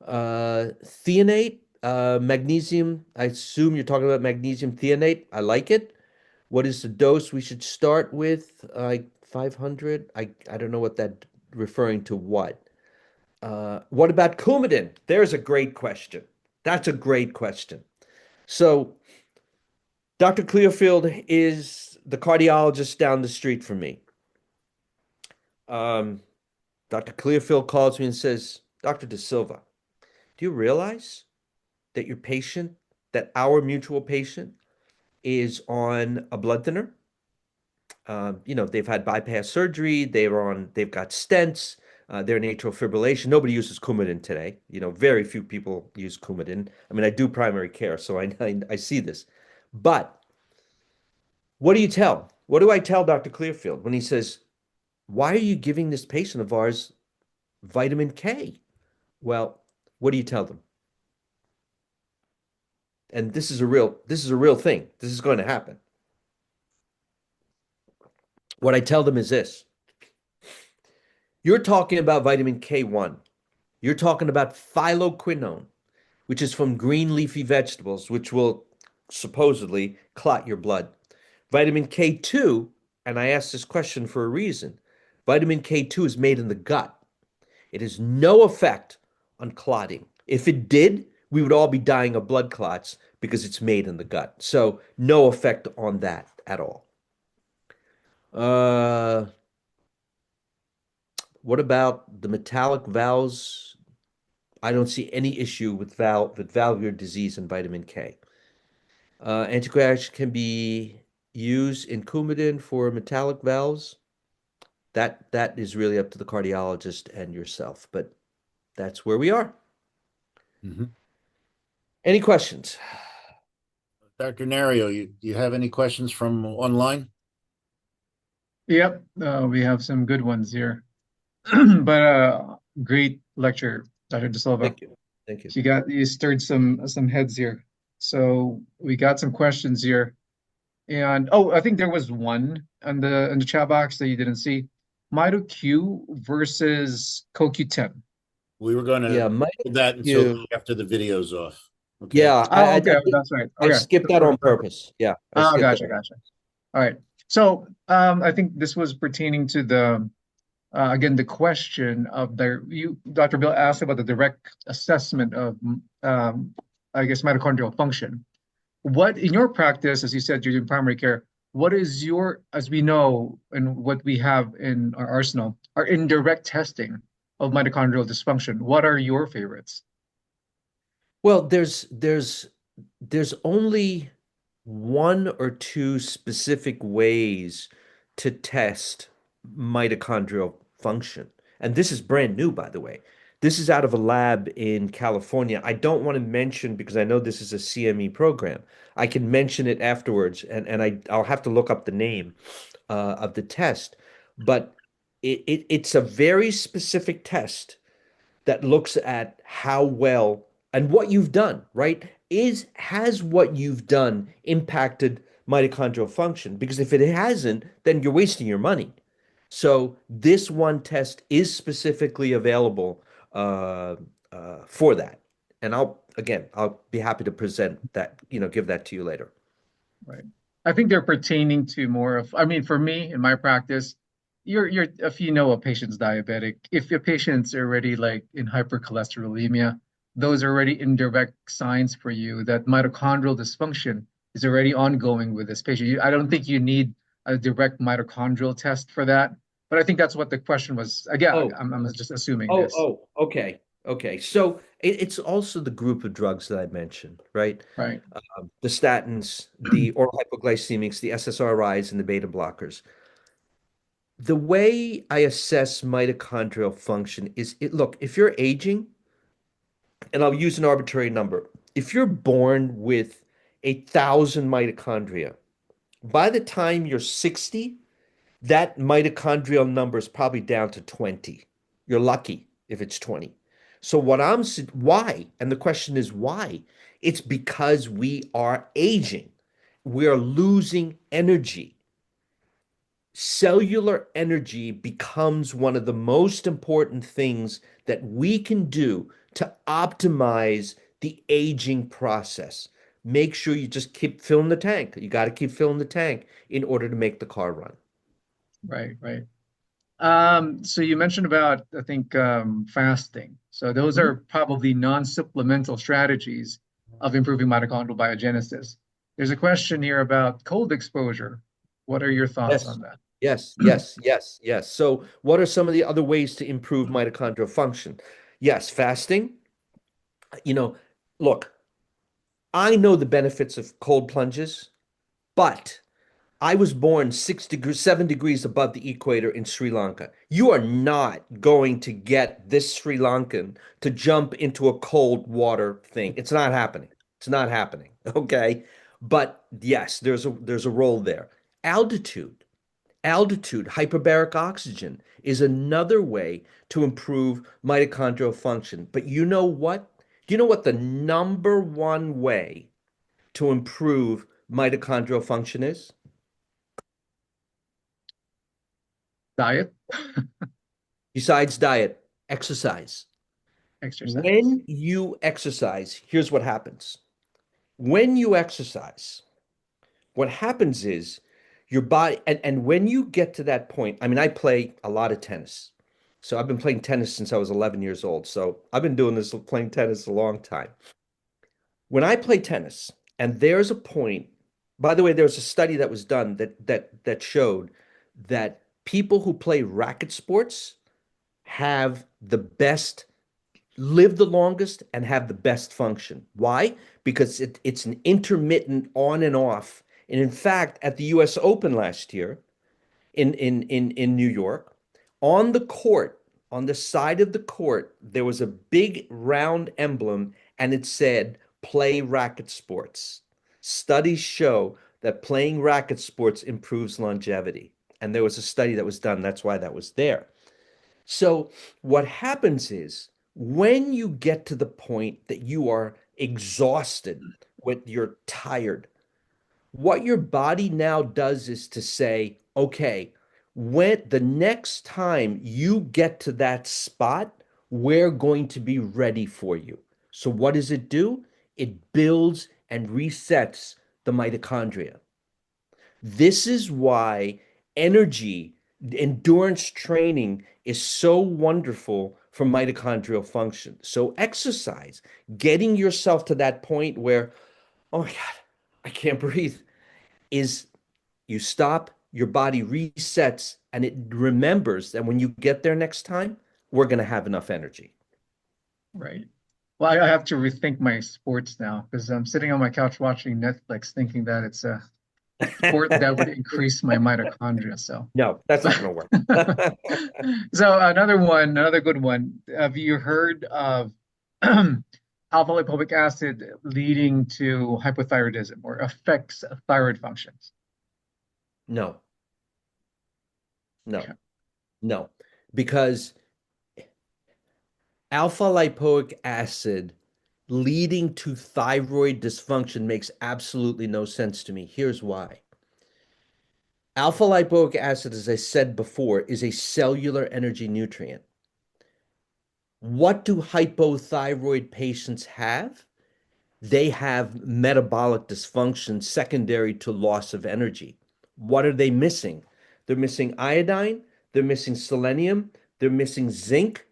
Thionate, magnesium. I assume you're talking about magnesium thionate. I like it. What is the dose we should start with? Like 500? I don't know what that referring to what. What about Coumadin? There's a great question. That's a great question. So Dr. Clearfield is the cardiologist down the street from me. Dr. Clearfield calls me and says, Dr. De Silva, do you realize that your patient, that our mutual patient, is on a blood thinner? They've had bypass surgery, they've got stents, they're in atrial fibrillation. Nobody uses Coumadin today. Very few people use Coumadin. I mean, I do primary care, so I see this. But what do you tell? What do I tell Dr. Clearfield when he says, why are you giving this patient of ours vitamin K? Well, what do you tell them? And this is a real thing. This is going to happen. What I tell them is this. You're talking about vitamin K1. You're talking about phyloquinone, which is from green leafy vegetables, which will supposedly clot your blood. Vitamin K2, and I asked this question for a reason. Vitamin K2 is made in the gut. It has no effect on clotting. If it did, we would all be dying of blood clots because it's made in the gut. So no effect on that at all. What about the metallic valves? I don't see any issue with valvular disease and vitamin K. Anticoagulation can be used in Coumadin for metallic valves. That is really up to the cardiologist and yourself, but that's where we are. Mm-hmm. Any questions? Dr. Nario, you have any questions from online? Yep, we have some good ones here. But great lecture, Dr. De Silva. Thank you. Thank you. You stirred some heads here. So we got some questions here. And I think there was one in the chat box that you didn't see. MitoQ versus CoQ10. We were going to do that until after the video's off. Okay. Yeah, okay, that's right. Okay. I skipped that on purpose. Yeah. Gotcha. All right. So I think this was pertaining to the again, the question of Dr. Bill asked about the direct assessment of, I guess, mitochondrial function. What, in your practice, as you said, you're doing primary care, what is as we know, and what we have in our arsenal, are indirect testing of mitochondrial dysfunction. What are your favorites? Well, there's only one or two specific ways to test mitochondrial function. And this is brand new, by the way. This is out of a lab in California. I don't want to mention because I know this is a CME program. I can mention it afterwards, and I'll have to look up the name of the test. But it's a very specific test that looks at how well and what you've done, right? Has what you've done impacted mitochondrial function? Because if it hasn't, then you're wasting your money. So this one test is specifically available uh, for that. And I'll be happy to present that, give that to you later. Right. I think they're pertaining to more of, I mean, for me in my practice, you're if you know a patient's diabetic, if your patient's already like in hypercholesterolemia, those are already indirect signs for you that mitochondrial dysfunction is already ongoing with this patient. I don't think you need a direct mitochondrial test for that, but I think that's what the question was. Again, Oh, I'm just assuming oh, this. oh, okay. Okay. So it's also the group of drugs that I mentioned, right? Right. The statins, the oral hypoglycemics, the SSRIs, and the beta blockers. The way I assess mitochondrial function is look, if you're aging, and I'll use an arbitrary number, if you're born with 1,000 mitochondria, by the time you're 60, that mitochondrial number is probably down to 20. You're lucky if it's 20. So why? And the question is why? It's because we are aging. We are losing energy. Cellular energy becomes one of the most important things that we can do to optimize the aging process. Make sure you just keep filling the tank. You got to keep filling the tank in order to make the car run. Right, right. So you mentioned about, I think, fasting. So those Mhm. are probably non-supplemental strategies of improving mitochondrial biogenesis. There's a question here about cold exposure. What are your thoughts Yes, on that? yes, yes, yes, yes. So, what are some of the other ways to improve mitochondrial function? Yes, fasting. You know, look, I know the benefits of cold plunges, but I was born 6 degrees, 7 degrees above the equator in Sri Lanka. You are not going to get this Sri Lankan to jump into a cold water thing. It's not happening. It's not happening. Okay. But yes, there's a role there. Altitude. Altitude, hyperbaric oxygen is another way to improve mitochondrial function. But you know what? Do you know what the number one way to improve mitochondrial function is? Diet, Besides diet, exercise. exercise. When you exercise, here's what happens. When you exercise, what happens is your body, and when you get to that point, I mean, I play a lot of tennis. So I've been playing tennis since I was 11 years old. So I've been doing this, playing tennis a long time. When I play tennis, and there's a point, by the way, there's a study that was done that showed that people who play racket sports have the best live the longest and have the best function. Why? Because it's an intermittent on and off. And in fact, at the US Open last year in New York, on the court, on the side of the court, there was a big round emblem and it said, play racket sports. Studies show that playing racket sports improves longevity. And there was a study that was done. That's why that was there. So what happens is when you get to the point that you are exhausted, when you're tired, what your body now does is to say, okay, when the next time you get to that spot, we're going to be ready for you. So what does it do? It builds and resets the mitochondria. This is why energy, endurance training is so wonderful for mitochondrial function. So, exercise, getting yourself to that point where, oh my God, I can't breathe, is you stop, your body resets, and it remembers that when you get there next time, we're going to have enough energy. Right. Well, I have to rethink my sports now because I'm sitting on my couch watching Netflix thinking that it's Or that would increase my mitochondria. So, No, that's not going to work. so another good one. Have you heard of alpha lipoic acid leading to hypothyroidism or affects thyroid functions? No, no, Okay. no, because alpha lipoic acid leading to thyroid dysfunction makes absolutely no sense to me. Here's why. Alpha lipoic acid, as I said before, is a cellular energy nutrient. What do hypothyroid patients have? They have metabolic dysfunction secondary to loss of energy. What are they missing? They're missing iodine, they're missing selenium, they're missing zinc,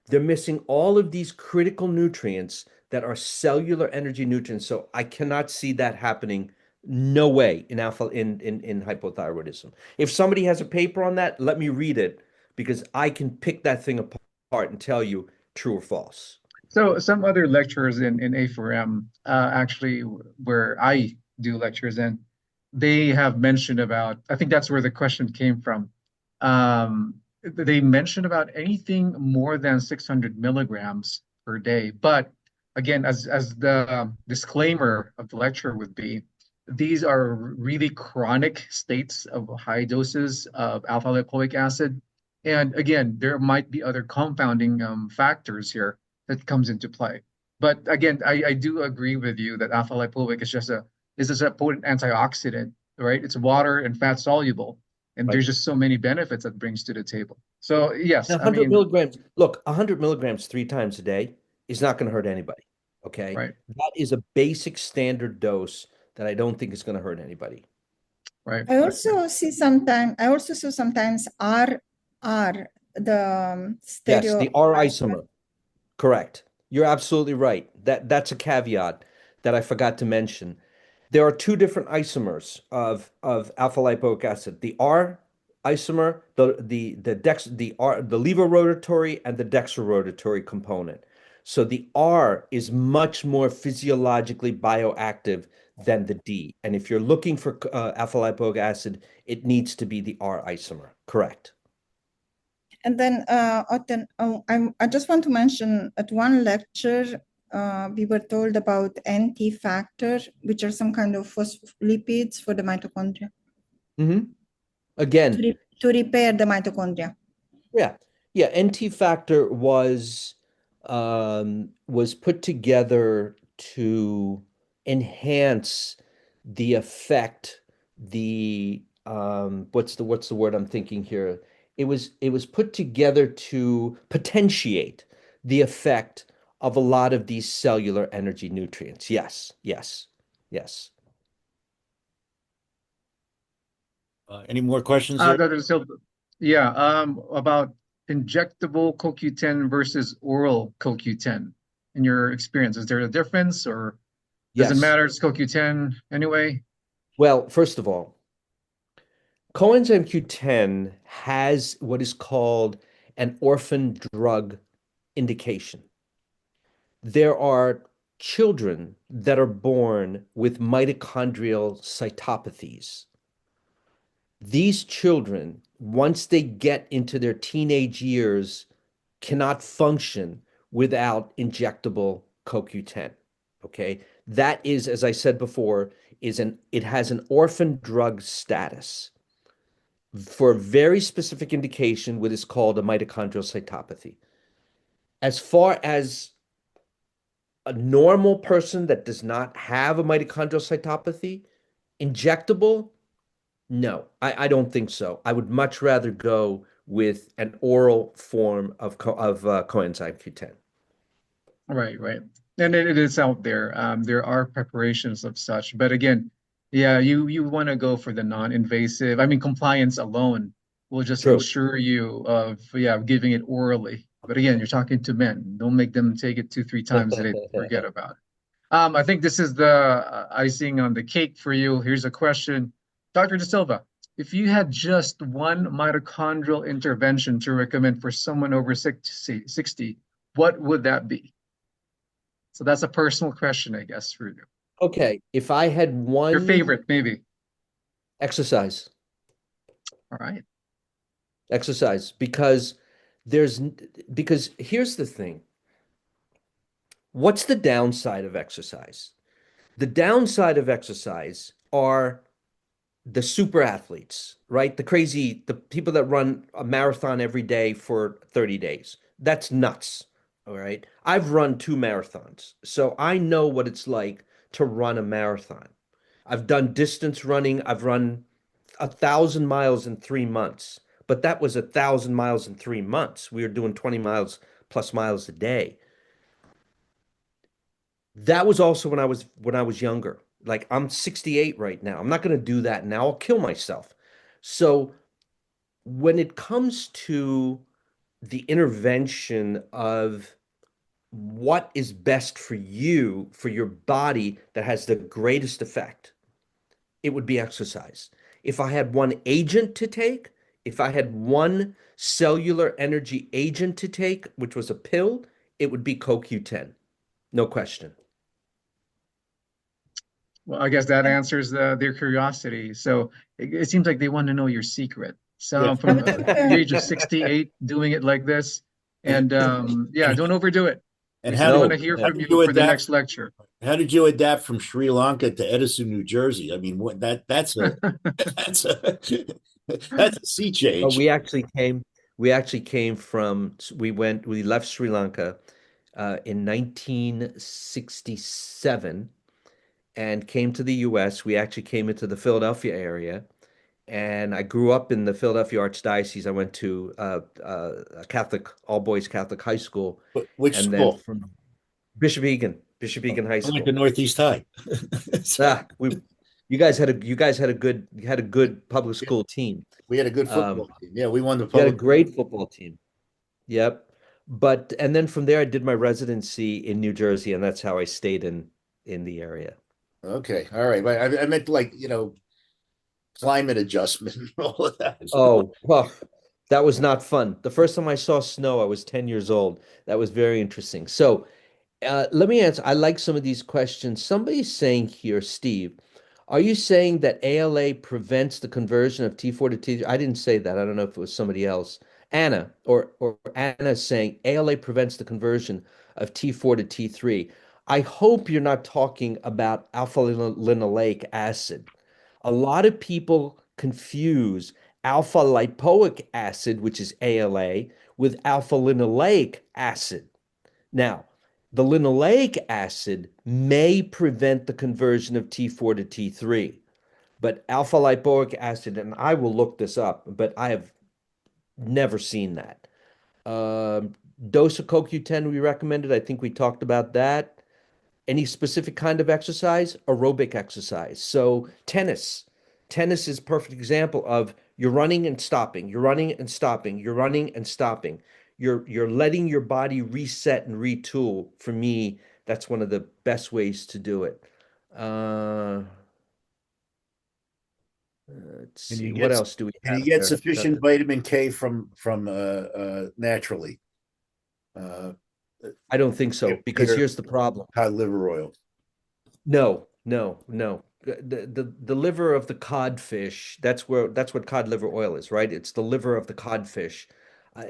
they're missing all of these critical nutrients that are cellular energy nutrients. So I cannot see that happening. No way in hypothyroidism. If somebody has a paper on that, let me read it because I can pick that thing apart and tell you true or false. So some other lecturers in A4M, actually, where I do lectures in, they have mentioned about, I think that's where the question came from. They mentioned about anything more than 600 milligrams per day. But again, as the disclaimer of the lecture would be, these are really chronic states of high doses of alpha lipoic acid. And again, there might be other compounding factors here that comes into play. But again, I do agree with you that alpha lipoic is just a potent antioxidant, right? It's water and fat soluble, and Right. there's just so many benefits that brings to the table. So yes, Now, I 100 mean, milligrams, look, 100 milligrams 3 times a day is not going to hurt anybody. Okay. right, That is a basic standard dose that I don't think is going to hurt anybody. right, I right. also see sometimes R the Yes, stereo. the R isomer. Correct. You're absolutely right. That's a caveat that I forgot to mention. There are two different isomers of alpha lipoic acid. The R isomer, the levorotatory and the dextrorotatory component. So the R is much more physiologically bioactive than the D. And if you're looking for alpha lipoic acid, it needs to be the R isomer. Correct. And then I just want to mention at one lecture, we were told about NT factor, which are some kind of phospholipids for the mitochondria Mm-hmm. Again, to repair the mitochondria. yeah. Yeah, NT factor was put together to enhance the effect, the what's the word I'm thinking here? It was put together to potentiate the effect of a lot of these cellular energy nutrients. Yes, yes, yes. Any more questions there? Dr. Silva, yeah, about injectable CoQ10 versus oral CoQ10. In your experience, is there a difference or doesn't Yes. matter? It's CoQ10 anyway? Well, first of all, coenzyme Q10 has what is called an orphan drug indication. There are children that are born with mitochondrial cytopathies. These children, once they get into their teenage years, cannot function without injectable CoQ10. Okay. That is, as I said before, it has an orphan drug status for a very specific indication, what is called a mitochondrial cytopathy. As far as a normal person that does not have a mitochondrial cytopathy, injectable, no, I don't think so. I would much rather go with an oral form of coenzyme Q10. Right, right. And it is out there. There are preparations of such, but again, yeah, you want to go for the non-invasive. I mean, compliance alone will just True. ensure you of yeah giving it orally. But again, you're talking to men. Don't make them take it two, three times a day. Forget about it. I think this is the icing on the cake for you. Here's a question, Dr. De Silva. If you had just one mitochondrial intervention to recommend for someone over 60, what would that be? So that's a personal question, I guess, for you. Okay, if I had Your one, favorite, maybe. Exercise. All right. Exercise. Because here's the thing. What's the downside of exercise? The downside of exercise are the super athletes, right? The people that run a marathon every day for 30 days. That's nuts. All right. I've run 2 marathons, so I know what it's like to run a marathon. I've done distance running. I've run 1,000 miles in 3 months, but that was 1,000 miles in 3 months. We were doing 20 miles plus miles a day. That was also when I was younger. Like I'm 68 right now. I'm not going to do that now. I'll kill myself. So when it comes to the intervention of what is best for you, for your body that has the greatest effect, it would be exercise. If I had one agent to take, if I had one cellular energy agent to take, which was a pill, it would be CoQ10. No question. Well, I guess that answers their curiosity. So it seems like they want to know your secret. Yeah. So I from would like the to, age of 68, doing it like this, And and yeah, and don't overdo it. and We how still did want to No, hear no. how from did you you for the adapt? next lecture. How did you adapt from Sri Lanka to Edison, New Jersey? I mean, what that's a that's a that's a sea Oh, change. we left Sri Lanka in 1967 and came to the US. We actually came into the Philadelphia area, and I grew up in the Philadelphia Archdiocese. I went to a Catholic, all boys Catholic high school, Which and then school? from Bishop Egan High I went to School. Northeast High. So Ah, you had a good public school team. we had a good Um, football team. Yeah, we won the you had a public. great football team. Yep. And then from there I did my residency in New Jersey, and that's how I stayed in the area. Okay, all right. But I meant like climate adjustment and all of that. Oh, well, that was not fun. The first time I saw snow, I was 10 years old. That was very interesting. So, let me answer. I like some of these questions. Somebody's saying here, Steve, are you saying that ALA prevents the conversion of T4 to T3? I didn't say that. I don't know if it was somebody else. Anna, or Anna is saying ALA prevents the conversion of T4 to T3. I hope you're not talking about alpha linoleic acid. A lot of people confuse alpha lipoic acid, which is ALA, with alpha linoleic acid. Now, the linoleic acid may prevent the conversion of T4 to T3, but alpha lipoic acid, and I will look this up, but I have never seen that. Um, Dose of CoQ10 we recommended. I think we talked about that. Any specific kind of exercise? Aerobic exercise. So tennis. Tennis is a perfect example of you're running and stopping, you're running and stopping, you're running and stopping. You're letting your body reset and retool. For me, that's one of the best ways to do it. Uh, let's Can you see, what get else do we can you have get there? sufficient vitamin K from naturally? Uh, I don't think so, because Peter, here's the problem. cod liver oil. No, no, no. The liver of the codfish, that's what cod liver oil is, right? It's the liver of the codfish. Uh,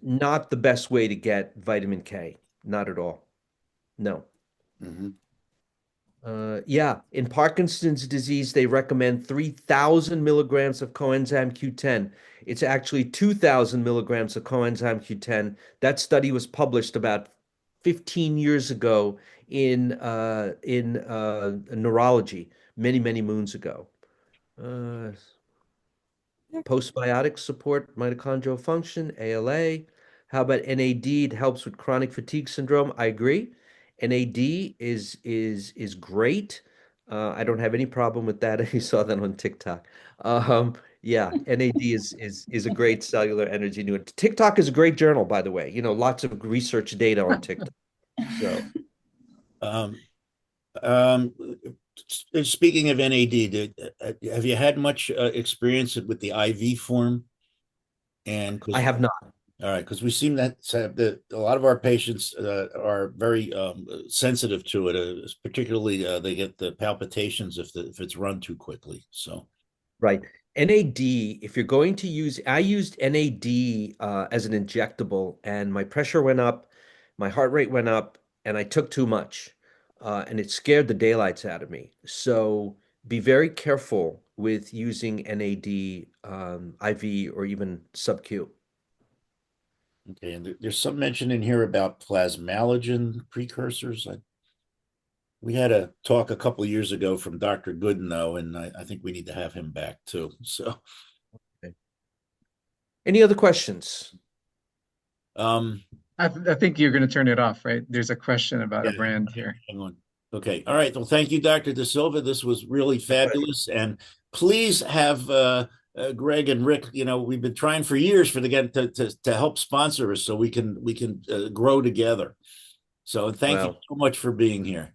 Not the best way to get vitamin K. Not at all. No. Hmm. Yeah, in Parkinson's disease, they recommend 3,000 milligrams of coenzyme Q10. It's actually 2,000 milligrams of coenzyme Q10. That study was published about 15 years ago in neurology, many, many moons ago. Uh, Postbiotics support mitochondrial function, ALA. How about NAD? It helps with chronic fatigue syndrome. I agree. NAD is great. I don't have any problem with that. You saw that on TikTok. Yeah, NAD is a great cellular energy nutrient. TikTok is a great journal, by the way. Lots of research data on TikTok. So Um, um, Speaking of NAD, have you had much experience with the IV form? And I because have not. all right, because we seem that a lot of our patients are very sensitive to it, particularly they get the palpitations if it's run too quickly. So Right. NAD, if you're going to use, I used NAD as an injectable, and my pressure went up, my heart rate went up, and I took too much, and it scared the daylights out of me. So be very careful with using NAD IV or even sub-Q. Okay, and there's some mention in here about plasmalogen precursors. We had a talk a couple of years ago from Dr. Gooden, though, and I think we need to have him back too. So, Any other questions? I think you're going to turn it off, right? There's a question about a Yeah. brand here. hang on. Okay, all right. Well, thank you, Dr. De Silva. This was really fabulous, and please have Greg and Rick. You know, we've been trying for years for to help sponsor us so we can grow together. So, thank you Well, so much for being here.